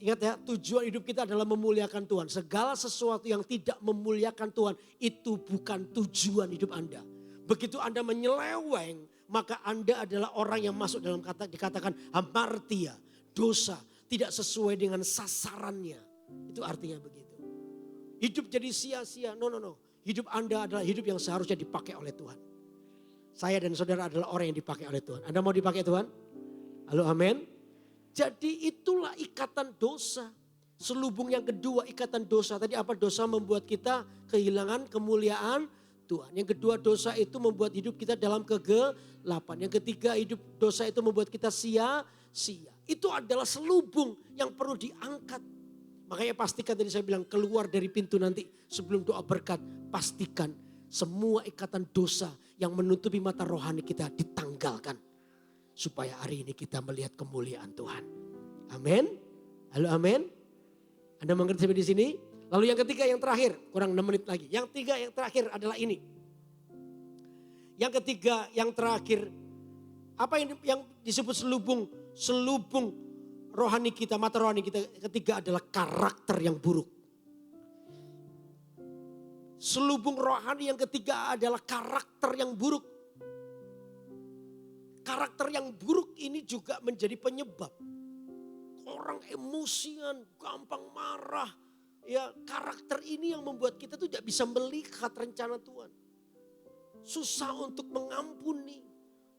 Speaker 1: Ingat ya, tujuan hidup kita adalah memuliakan Tuhan. Segala sesuatu yang tidak memuliakan Tuhan itu bukan tujuan hidup Anda. Begitu Anda menyeleweng, maka Anda adalah orang yang masuk dalam dikatakan hamartia, dosa, tidak sesuai dengan sasarannya. Itu artinya begitu. Hidup jadi sia-sia. No. Hidup Anda adalah hidup yang seharusnya dipakai oleh Tuhan. Saya dan saudara adalah orang yang dipakai oleh Tuhan. Anda mau dipakai Tuhan? Halo, amin. Jadi itulah ikatan dosa. Selubung yang kedua, ikatan dosa. Tadi apa? Dosa membuat kita kehilangan kemuliaan Tuhan. Yang kedua, dosa itu membuat hidup kita dalam kegelapan. Yang ketiga, dosa itu membuat kita sia-sia. Itu adalah selubung yang perlu diangkat. Makanya pastikan tadi saya bilang keluar dari pintu nanti sebelum doa berkat. Pastikan semua ikatan dosa yang menutupi mata rohani kita ditanggalkan. Supaya hari ini kita melihat kemuliaan Tuhan. Amin. Halo, amin. Anda mengerti sampai di sini? Lalu yang ketiga, yang terakhir, kurang 6 menit lagi. Yang ketiga, yang terakhir adalah ini. Yang ketiga, yang terakhir, apa yang disebut selubung rohani kita, mata rohani kita. Ketiga adalah karakter yang buruk. Selubung rohani yang ketiga adalah karakter yang buruk. Karakter yang buruk ini juga menjadi penyebab. Orang emosian, gampang marah. Ya, karakter ini yang membuat kita tuh tidak bisa melihat rencana Tuhan. Susah untuk mengampuni,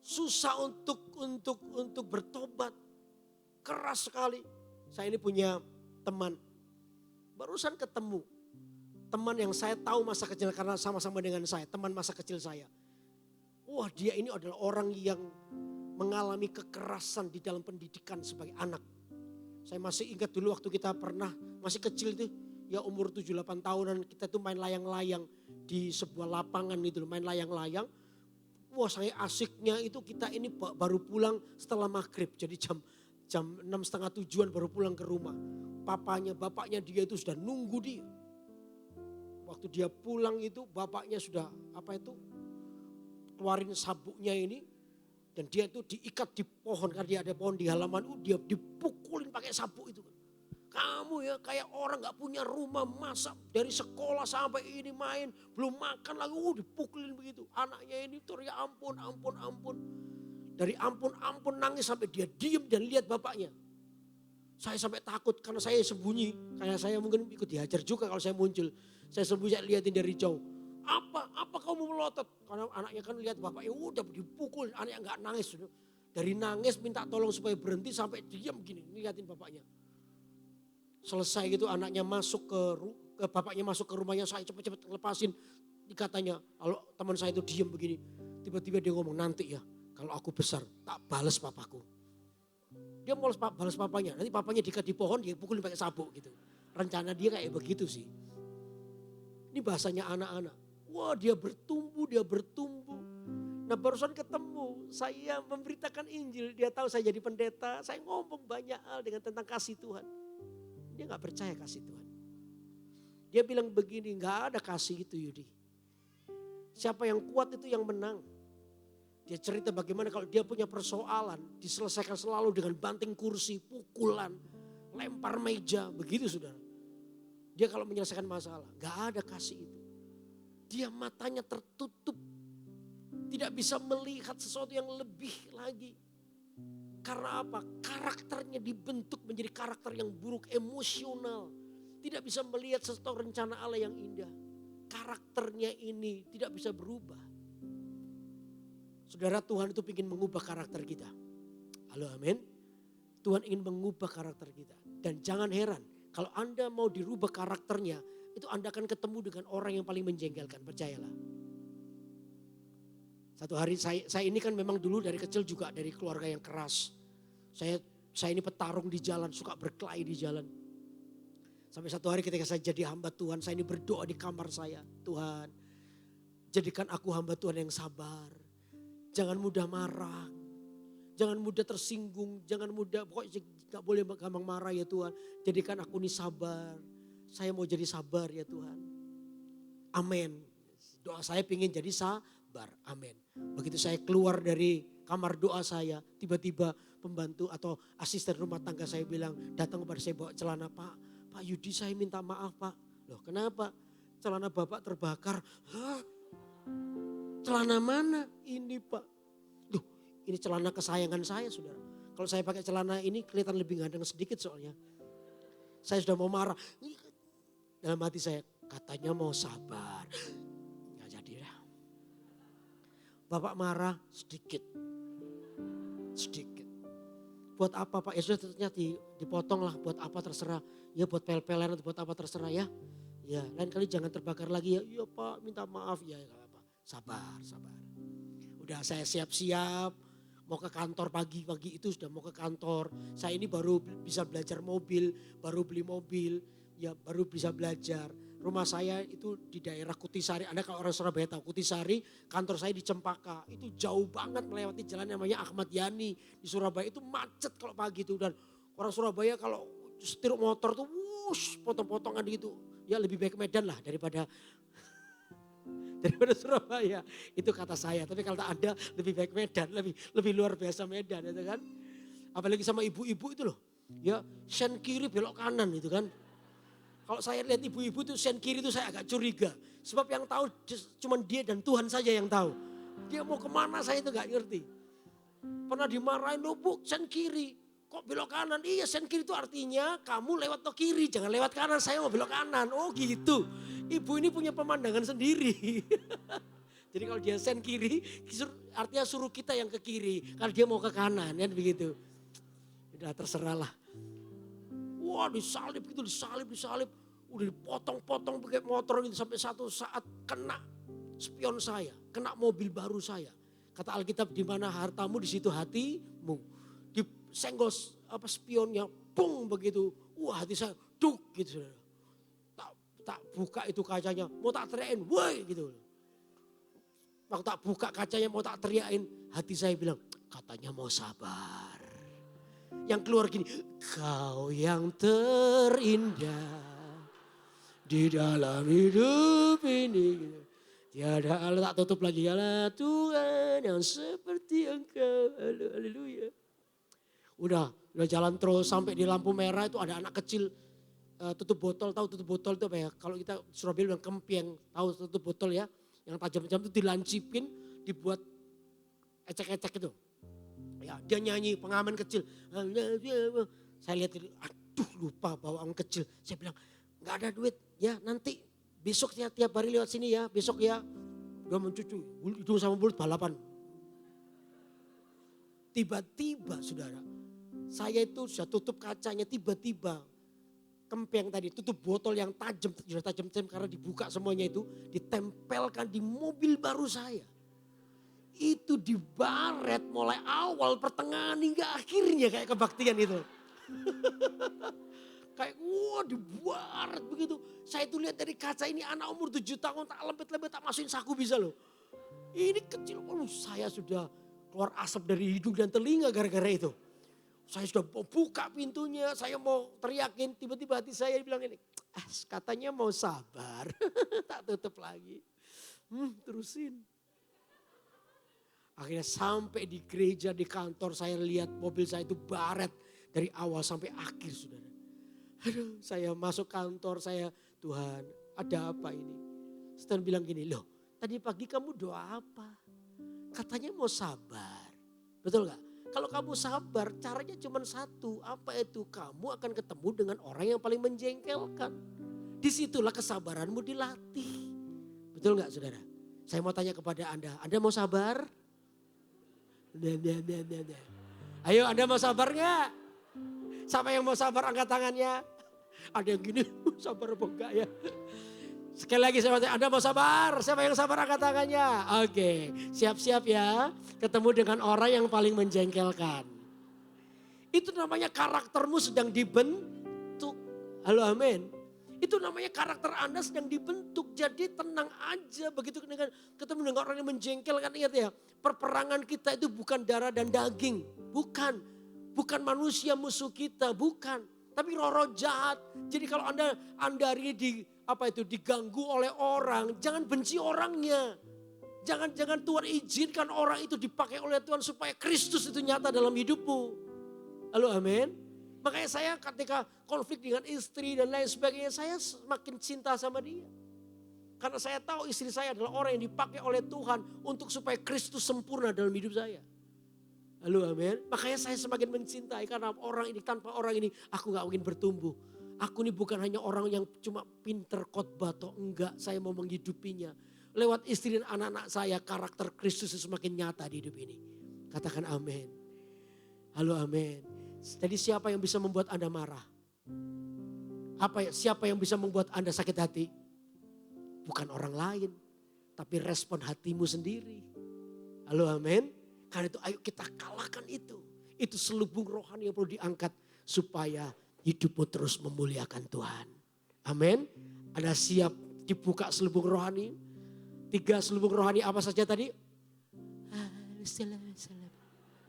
Speaker 1: susah untuk bertobat. Keras sekali. Saya ini punya teman, barusan ketemu. Teman yang saya tahu masa kecil karena sama-sama dengan saya, teman masa kecil saya. Wah, dia ini adalah orang yang mengalami kekerasan di dalam pendidikan sebagai anak. Saya masih ingat dulu waktu kita pernah masih kecil itu, ya umur 7-8 tahunan, kita tuh main layang-layang di sebuah lapangan itu, main layang-layang. Wah, saya asiknya itu kita ini baru pulang setelah maghrib, jadi jam 6:30 baru pulang ke rumah. Bapaknya dia itu sudah nunggu dia. Waktu dia pulang itu bapaknya sudah keluarin sabuknya ini. Dan dia itu diikat di pohon, karena dia ada pohon di halaman, dia dipukulin pakai sabuk itu. Kamu ya kayak orang gak punya rumah, masa dari sekolah sampai ini main, belum makan lagi, dipukulin begitu. Anaknya ini teriak ampun. Dari ampun nangis sampai dia diem dan lihat bapaknya. Saya sampai takut karena saya sembunyi, kayak saya mungkin ikut dihajar juga kalau saya muncul. Saya sembunyi, saya lihatin dari jauh. Apa kamu melotot? Karena anaknya kan lihat bapaknya udah dipukul, anaknya gak nangis. Dari nangis minta tolong supaya berhenti sampai diam gini, lihatin bapaknya. Selesai gitu anaknya masuk ke bapaknya masuk ke rumahnya, saya cepet-cepet lepasin. Dikatanya, kalau teman saya itu diem begini. Tiba-tiba dia ngomong, nanti ya kalau aku besar tak balas papaku. Dia mau balas papanya, nanti papanya diikat di pohon dia pukulin pakai sabuk gitu. Rencana dia kayak begitu sih. Ini bahasanya anak-anak. Wah dia bertumbuh, dia bertumbuh. Nah barusan ketemu, saya memberitakan Injil. Dia tahu saya jadi pendeta, saya ngomong banyak hal dengan tentang kasih Tuhan. Dia gak percaya kasih Tuhan. Dia bilang begini, gak ada kasih itu Yudi. Siapa yang kuat itu yang menang. Dia cerita bagaimana kalau dia punya persoalan, diselesaikan selalu dengan banting kursi, pukulan, lempar meja, begitu saudara. Dia kalau menyelesaikan masalah, gak ada kasih itu. Dia matanya tertutup, tidak bisa melihat sesuatu yang lebih lagi. Karena apa? Karakternya dibentuk menjadi karakter yang buruk, emosional. Tidak bisa melihat sesuatu rencana Allah yang indah. Karakternya ini tidak bisa berubah. Saudara, Tuhan itu ingin mengubah karakter kita. Halo, amin. Tuhan ingin mengubah karakter kita. Dan jangan heran, kalau Anda mau dirubah karakternya, itu Anda akan ketemu dengan orang yang paling menjengkelkan, percayalah. Satu hari saya ini kan memang dulu dari kecil juga dari keluarga yang keras. Saya ini petarung di jalan, suka berkelahi di jalan. Sampai satu hari ketika saya jadi hamba Tuhan, saya ini berdoa di kamar saya. Tuhan, jadikan aku hamba Tuhan yang sabar. Jangan mudah marah, jangan mudah tersinggung, jangan mudah, pokoknya gak boleh gampang marah ya Tuhan. Jadikan aku ini sabar, saya mau jadi sabar ya Tuhan. Amin. Doa saya pengen jadi sabar, amin. Begitu saya keluar dari kamar doa saya, tiba-tiba pembantu atau asisten rumah tangga saya bilang, datang kepada saya bawa celana, Pak Yudi saya minta maaf Pak. Loh kenapa? Celana Bapak terbakar. Hah? Celana mana? Ini Pak. Duh, ini celana kesayangan saya saudara. Kalau saya pakai celana ini kelihatan lebih ganteng sedikit soalnya. Saya sudah mau marah. Dalam hati saya, katanya mau sabar. Gak jadi dah. Bapak marah sedikit. Sedikit. Buat apa Pak? Ya sudah ternyata dipotong lah. Buat apa terserah. Ya buat pel-pelan atau buat apa terserah ya. Ya lain kali jangan terbakar lagi ya. Iya Pak minta maaf ya. Sabar, sabar. Udah saya siap-siap mau ke kantor pagi-pagi itu sudah mau ke kantor. Saya ini baru bisa belajar mobil, baru beli mobil, ya baru bisa belajar. Rumah saya itu di daerah Kutisari. Anda kalau orang Surabaya tahu Kutisari, kantor saya di Cempaka. Itu jauh banget melewati jalan namanya Ahmad Yani. Di Surabaya itu macet kalau pagi itu. Dan orang Surabaya kalau setir motor tuh wush, potong-potongan gitu. Ya lebih baik Medan lah daripada Surabaya. Itu kata saya. Tapi kalau Anda lebih baik Medan, lebih luar biasa Medan itu kan. Apalagi sama ibu-ibu itu loh. Ya sen kiri belok kanan itu kan. Kalau saya lihat ibu-ibu itu sen kiri itu saya agak curiga. Sebab yang tahu cuma dia dan Tuhan saja yang tahu. Dia mau kemana saya itu gak ngerti. Pernah dimarahin, loh Bu sen kiri. Kok belok kanan? Iya sen kiri itu artinya kamu lewat ke kiri. Jangan lewat kanan, saya mau belok kanan. Oh gitu. Ibu ini punya pemandangan sendiri. Jadi kalau dia sen kiri, artinya suruh kita yang ke kiri. Kalau dia mau ke kanan, kan begitu. Udah terserah lah. Wah disalib gitu, disalib. Udah dipotong-potong pakai motor gitu. Sampai satu saat kena spion saya, kena mobil baru saya. Kata Alkitab di mana hartamu di situ hatimu. Disenggol spionnya, bung begitu. Wah hati saya duk gitu. Tak buka itu kacanya, mau tak teriakin, woi gitu. Waktu tak buka kacanya mau tak teriakin, hati saya bilang, katanya mau sabar. Yang keluar gini, kau yang terindah di dalam hidup ini. Gitu. Tiada Allah, tak tutup lagi, Allah Tuhan yang seperti Engkau, haleluya. Udah jalan terus sampai di lampu merah itu ada anak kecil. Tutup botol, tahu tutup botol itu apa ya? Kalau kita Surabaya bilang kempieng, tahu tutup botol ya? Yang tajam-tajam itu dilancipin, dibuat ecek-ecek itu. Ya, dia nyanyi pengamen kecil. Saya lihat, aduh lupa bawa orang kecil. Saya bilang, nggak ada duit ya nanti besok ya tiap hari lewat sini ya, besok ya. Dia mencucu, hidung sama mulut balapan. Tiba-tiba saudara, saya itu sudah tutup kacanya tiba-tiba. kempeng tadi, tutup botol yang tajam, sudah tajam-tajam karena dibuka semuanya itu, ditempelkan di mobil baru saya. Itu dibaret mulai awal, pertengahan hingga akhirnya kayak kebaktian itu. Kayak wah dibaret begitu. Saya itu lihat dari kaca ini anak umur 7 tahun tak lempet-lempet tak masukin saku bisa loh. Ini kecil, saya sudah keluar asap dari hidung dan telinga gara-gara itu. Saya sudah mau buka pintunya, saya mau teriakin, tiba-tiba hati saya bilang ini, katanya mau sabar, tak tutup lagi. Terusin. Akhirnya sampai di gereja, di kantor saya lihat mobil saya itu baret dari awal sampai akhir saudara. Aduh, saya masuk kantor, Tuhan ada apa ini? Setelah bilang gini, loh tadi pagi kamu doa apa? Katanya mau sabar, betul gak? Kalau kamu sabar caranya cuma satu, apa itu? Kamu akan ketemu dengan orang yang paling menjengkelkan. Disitulah kesabaranmu dilatih. Betul gak saudara? Saya mau tanya kepada Anda mau sabar? Ayo Anda mau sabar gak? Siapa yang mau sabar angkat tangannya? Ada yang gini, sabar apa enggak ya? Sekali lagi saya tanya, Anda mau sabar? Siapa yang sabar angkat tangannya? Oke, siap-siap ya. Ketemu dengan orang yang paling menjengkelkan. Itu namanya karaktermu sedang dibentuk. Halo amin. Itu namanya karakter Anda sedang dibentuk. Jadi tenang aja begitu dengan ketemu dengan orang yang menjengkelkan. Ingat ya, perperangan kita itu bukan darah dan daging. Bukan. Bukan manusia musuh kita, bukan. Tapi roh-roh jahat. Jadi kalau Anda hari ini diganggu oleh orang, jangan benci orangnya. Jangan Tuhan izinkan orang itu dipakai oleh Tuhan supaya Kristus itu nyata dalam hidupmu. Halo amin. Makanya saya ketika konflik dengan istri dan lain sebagainya, saya semakin cinta sama dia. Karena saya tahu istri saya adalah orang yang dipakai oleh Tuhan untuk supaya Kristus sempurna dalam hidup saya. Halo amin. Makanya saya semakin mencintai karena orang ini, tanpa orang ini aku gak mungkin bertumbuh. Aku ini bukan hanya orang yang cuma pinter khotbah atau enggak. Saya mau menghidupinya. Lewat istri dan anak-anak saya karakter Kristus semakin nyata di hidup ini. Katakan amin. Halo amin. Jadi siapa yang bisa membuat Anda marah? Siapa yang bisa membuat Anda sakit hati? Bukan orang lain. Tapi respon hatimu sendiri. Halo amin. Karena itu ayo kita kalahkan itu. Itu selubung rohani yang perlu diangkat supaya hidupmu terus memuliakan Tuhan. Amin. Ada siap dibuka selubung rohani? 3 selubung rohani apa saja tadi?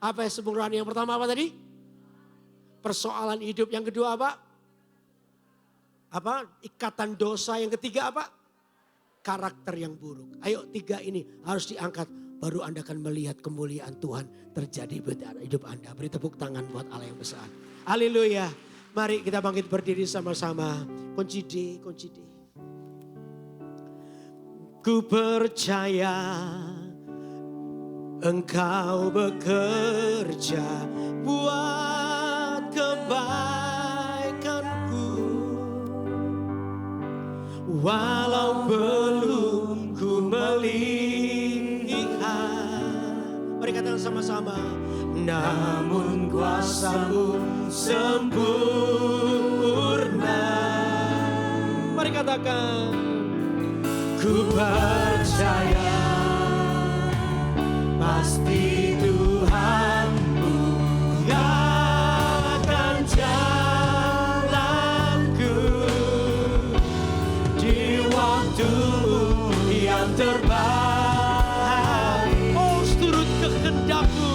Speaker 1: Apa ya selubung rohani yang pertama apa tadi? Persoalan hidup. Yang kedua apa? Ikatan dosa. Yang ketiga apa? Karakter yang buruk. Ayo 3 ini harus diangkat. Baru Anda akan melihat kemuliaan Tuhan terjadi pada hidup Anda. Beri tepuk tangan buat Allah yang besar. Haleluya. Mari kita bangkit berdiri sama-sama. Kunci D. Ku percaya Engkau bekerja buat kebaikanku. Walau belum ku melihat. Mari katakan sama-sama. Namun kuasa-Mu sempurna. Mari katakan. Ku percaya pasti Tuhanku akan jalanku di waktu yang terbaik. Oh, seturut kehendakmu.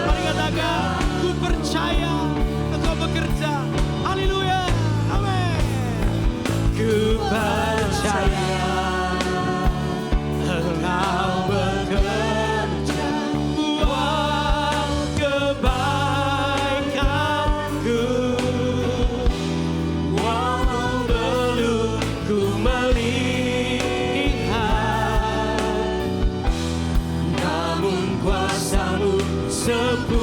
Speaker 1: Mari katakan, ku percaya Engkau bekerja. Haleluya. Amin. Ku percaya Engkau bekerja buat kebaikanku. Walau belum ku melihat, namun kuasa-Mu sempurna.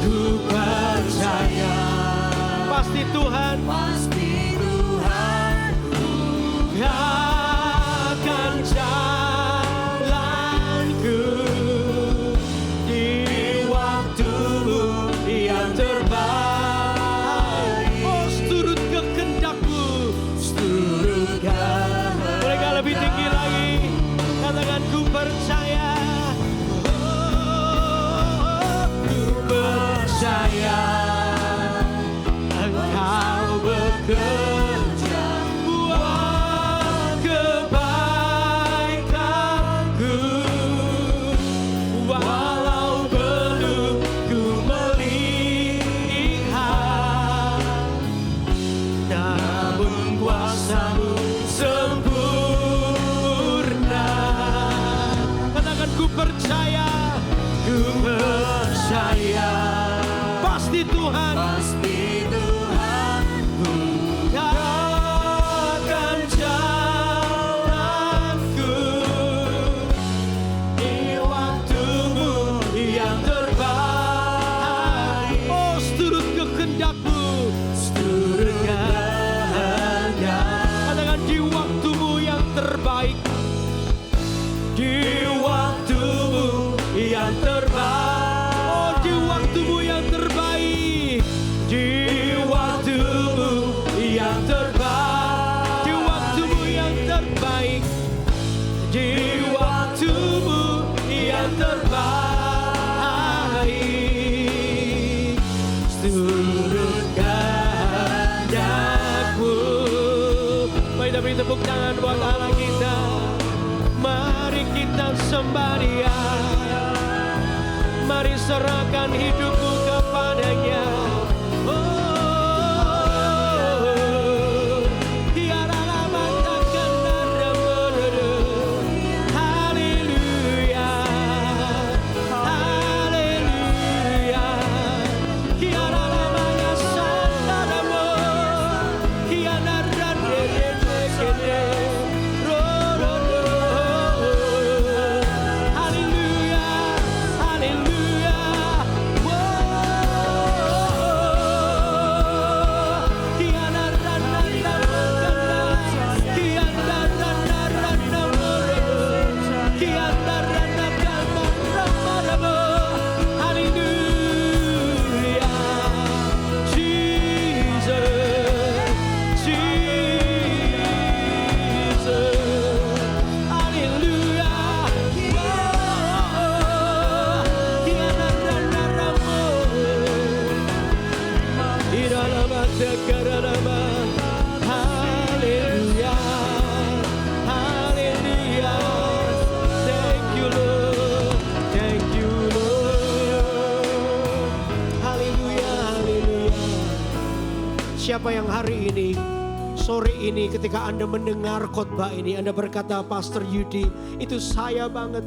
Speaker 1: Ku percaya pasti Tuhan akan jalanku di
Speaker 2: terbaik.
Speaker 1: Oh, seturut kehendak-Mu. Mereka lebih tinggi lagi. Katakan ku percaya. Ku percaya Engkau bekerja buat kebaikanku. Walau belum ku melihat, namun kuasa-Mu sempurna. Katakan ku percaya. Ku percaya pasti Tuhan,
Speaker 2: Pasti Tuhanku
Speaker 1: akan jalanku di waktu-Mu yang terbaik. Oh, seturut kehendak-Mu, seturut kehendak. Katakan di waktu-Mu yang terbaik, di waktu-Mu yang terbaik. Oh, di waktu-Mu yang terbaik, di waktu-Mu yang terbaik, di waktu-Mu yang terbaik, di waktu-Mu yang terbaik. Seturut kehendak-Mu. Mari kita beri tepuk tangan buat Allah kita. Mari kita sembah Dia. Mari serahkan hidupmu kepadanya. Oh, tiada lama takkan ada meredup. Haleluya, haleluya. Tiada lamanya sandaramu. Tiada randere-kede. Haleluya, haleluya. Haleluya, haleluya. Thank you Lord, thank you Lord. Haleluya, haleluya. Siapa yang hari ini, sore ini ketika Anda mendengar khotbah ini, Anda berkata, Pastor Yudi, itu saya banget.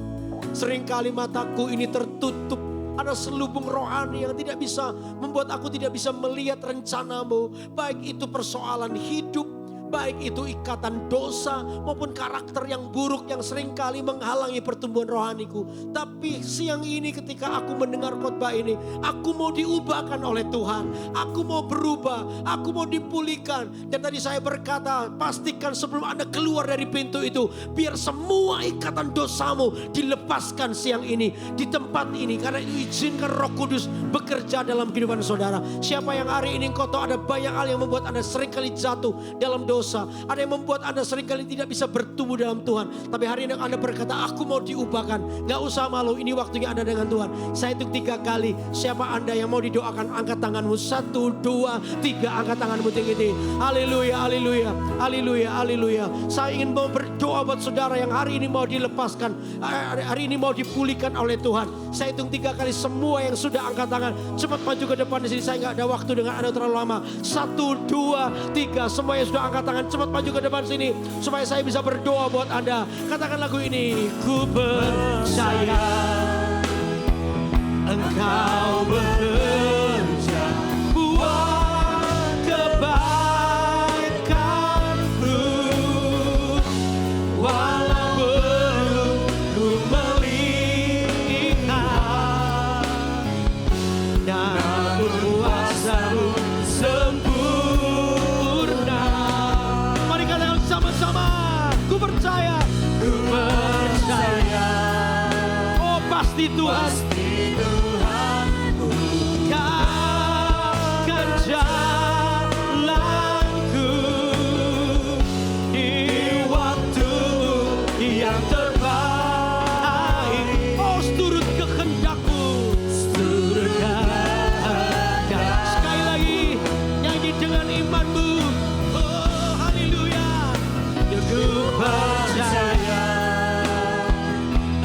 Speaker 1: Seringkali mataku ini tertutup. Ada selubung rohani yang tidak bisa membuat aku tidak bisa melihat rencana-Mu. Baik itu persoalan hidup, baik itu ikatan dosa maupun karakter yang buruk yang seringkali menghalangi pertumbuhan rohaniku. Tapi siang ini ketika aku mendengar khotbah ini, aku mau diubahkan oleh Tuhan. Aku mau berubah, aku mau dipulihkan. Dan tadi saya berkata, pastikan sebelum Anda keluar dari pintu itu, biar semua ikatan dosamu dilepaskan siang ini di tempat ini. Karena izinkan Roh Kudus bekerja dalam kehidupan saudara. Siapa yang hari ini engkau tahu ada banyak hal yang membuat Anda seringkali jatuh dalam dosa. Ada yang membuat Anda seringkali tidak bisa bertumbuh dalam Tuhan. Tapi hari ini Anda berkata, aku mau diubahkan. Gak usah malu, ini waktunya Anda dengan Tuhan. Saya hitung 3 kali. Siapa Anda yang mau didoakan, angkat tanganmu. 1, 2, 3, angkat tanganmu tinggi-tinggi. Haleluya, haleluya, haleluya, haleluya. Saya ingin mau berdoa buat saudara yang hari ini mau dilepaskan, hari ini mau dipulihkan oleh Tuhan. Saya hitung 3 kali, semua yang sudah angkat tangan, cepat maju ke depan di sini. Saya nggak ada waktu dengan Anda terlalu lama. 1, 2, 3, semua yang sudah angkat tangan, cepat maju ke depan sini supaya saya bisa berdoa buat Anda. Katakan lagu ini, ku percaya Engkau bekerja buat kebaikanku, walau belum ku melihat, namun kuasa-Mu sempurna. Mari katakan sama-sama, ku percaya, ku percaya. Oh, pasti Tuhan jalanku di waktu yang terbaik. Oh, turut kehendakmu, turut kehendak. Sekali lagi nyanyi dengan imanmu. Oh, haleluya. Ku percaya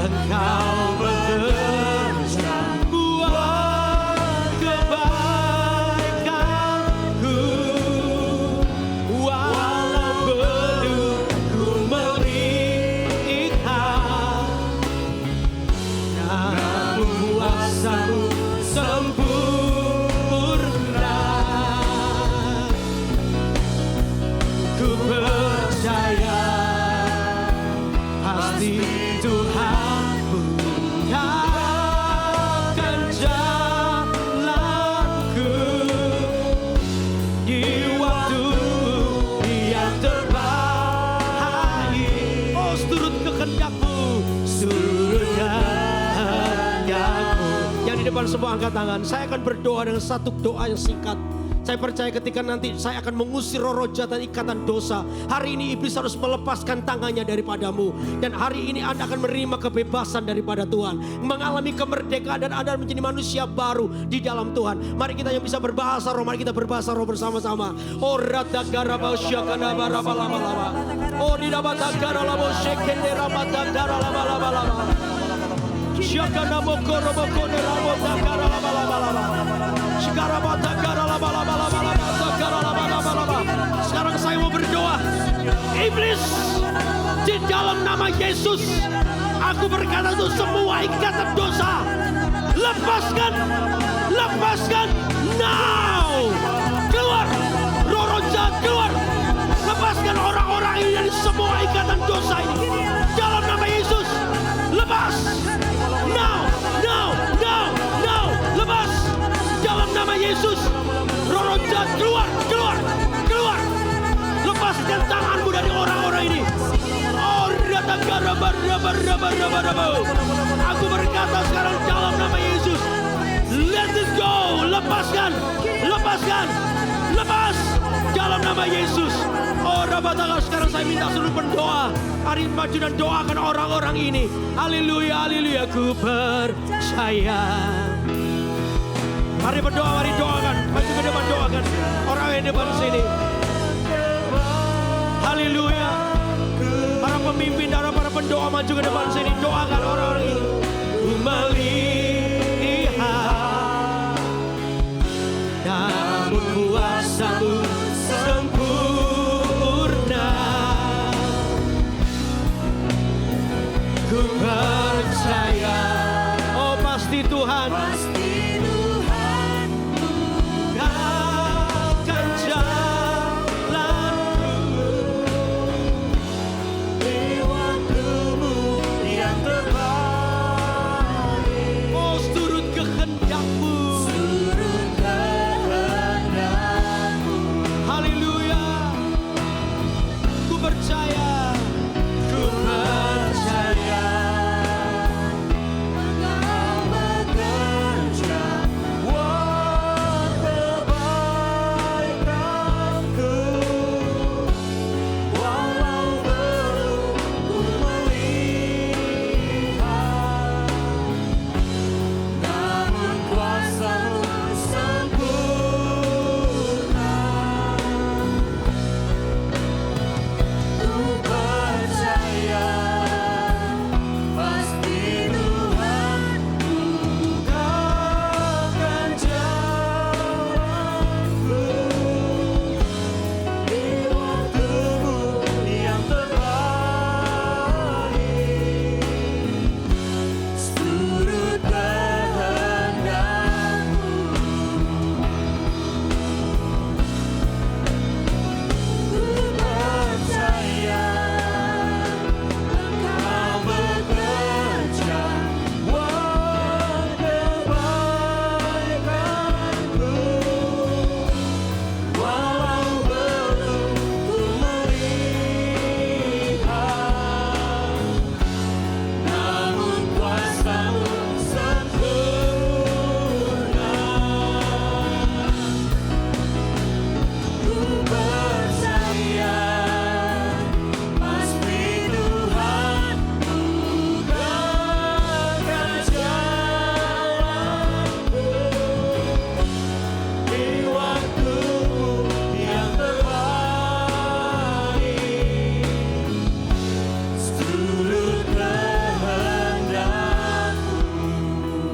Speaker 1: Engkau bekerja buat kebaikanku, walau belum ku melihat, namun kuasa-Mu sempurna. Ku percaya pasti Tuhan mudahkan jalanku di waktu yang terbaik. Oh, turut kehendak-Mu, turut kehendakmu. Yang di depan semua angkat tangan. Saya akan berdoa dengan satu doa yang singkat. Saya percaya ketika nanti saya akan mengusir roh jahat dan ikatan dosa. Hari ini iblis harus melepaskan tangannya daripadamu. Dan hari ini Anda akan menerima kebebasan daripada Tuhan. Mengalami kemerdekaan dan Anda menjadi manusia baru di dalam Tuhan. Mari kita yang bisa berbahasa roh, mari kita berbahasa roh bersama-sama. Oh radagara syakana barabalaba. Oh didabadagara labo shekende rabadagara laba. Syakana bokoro bokone rabadagara laba. Sekarang saya mau berdoa. Iblis, di dalam nama Yesus, aku berkata untuk semua ikatan dosa, lepaskan, lepaskan, now, keluar, roh jahat keluar, lepaskan orang-orang ini dari semua ikatan dosa ini, dalam nama Yesus, lepas, now, lepas. Dalam nama Yesus, roh jahat keluar. Lepaskan tanganmu dari orang-orang ini. Oh, aku berkata sekarang dalam nama Yesus, let it go. Lepaskan. Lepas. Dalam nama Yesus. Oh, Rabataka, sekarang saya minta seluruh pendoa. Hari maju dan doakan orang-orang ini. Haleluya. Ku percaya. Mari berdoa, mari doakan. Maju ke depan, doakan orang yang di depan sini. Haleluya. Para pemimpin dan para pendoa maju ke depan sini. Doakan orang-orang ini. Melihat namun kuasa-Mu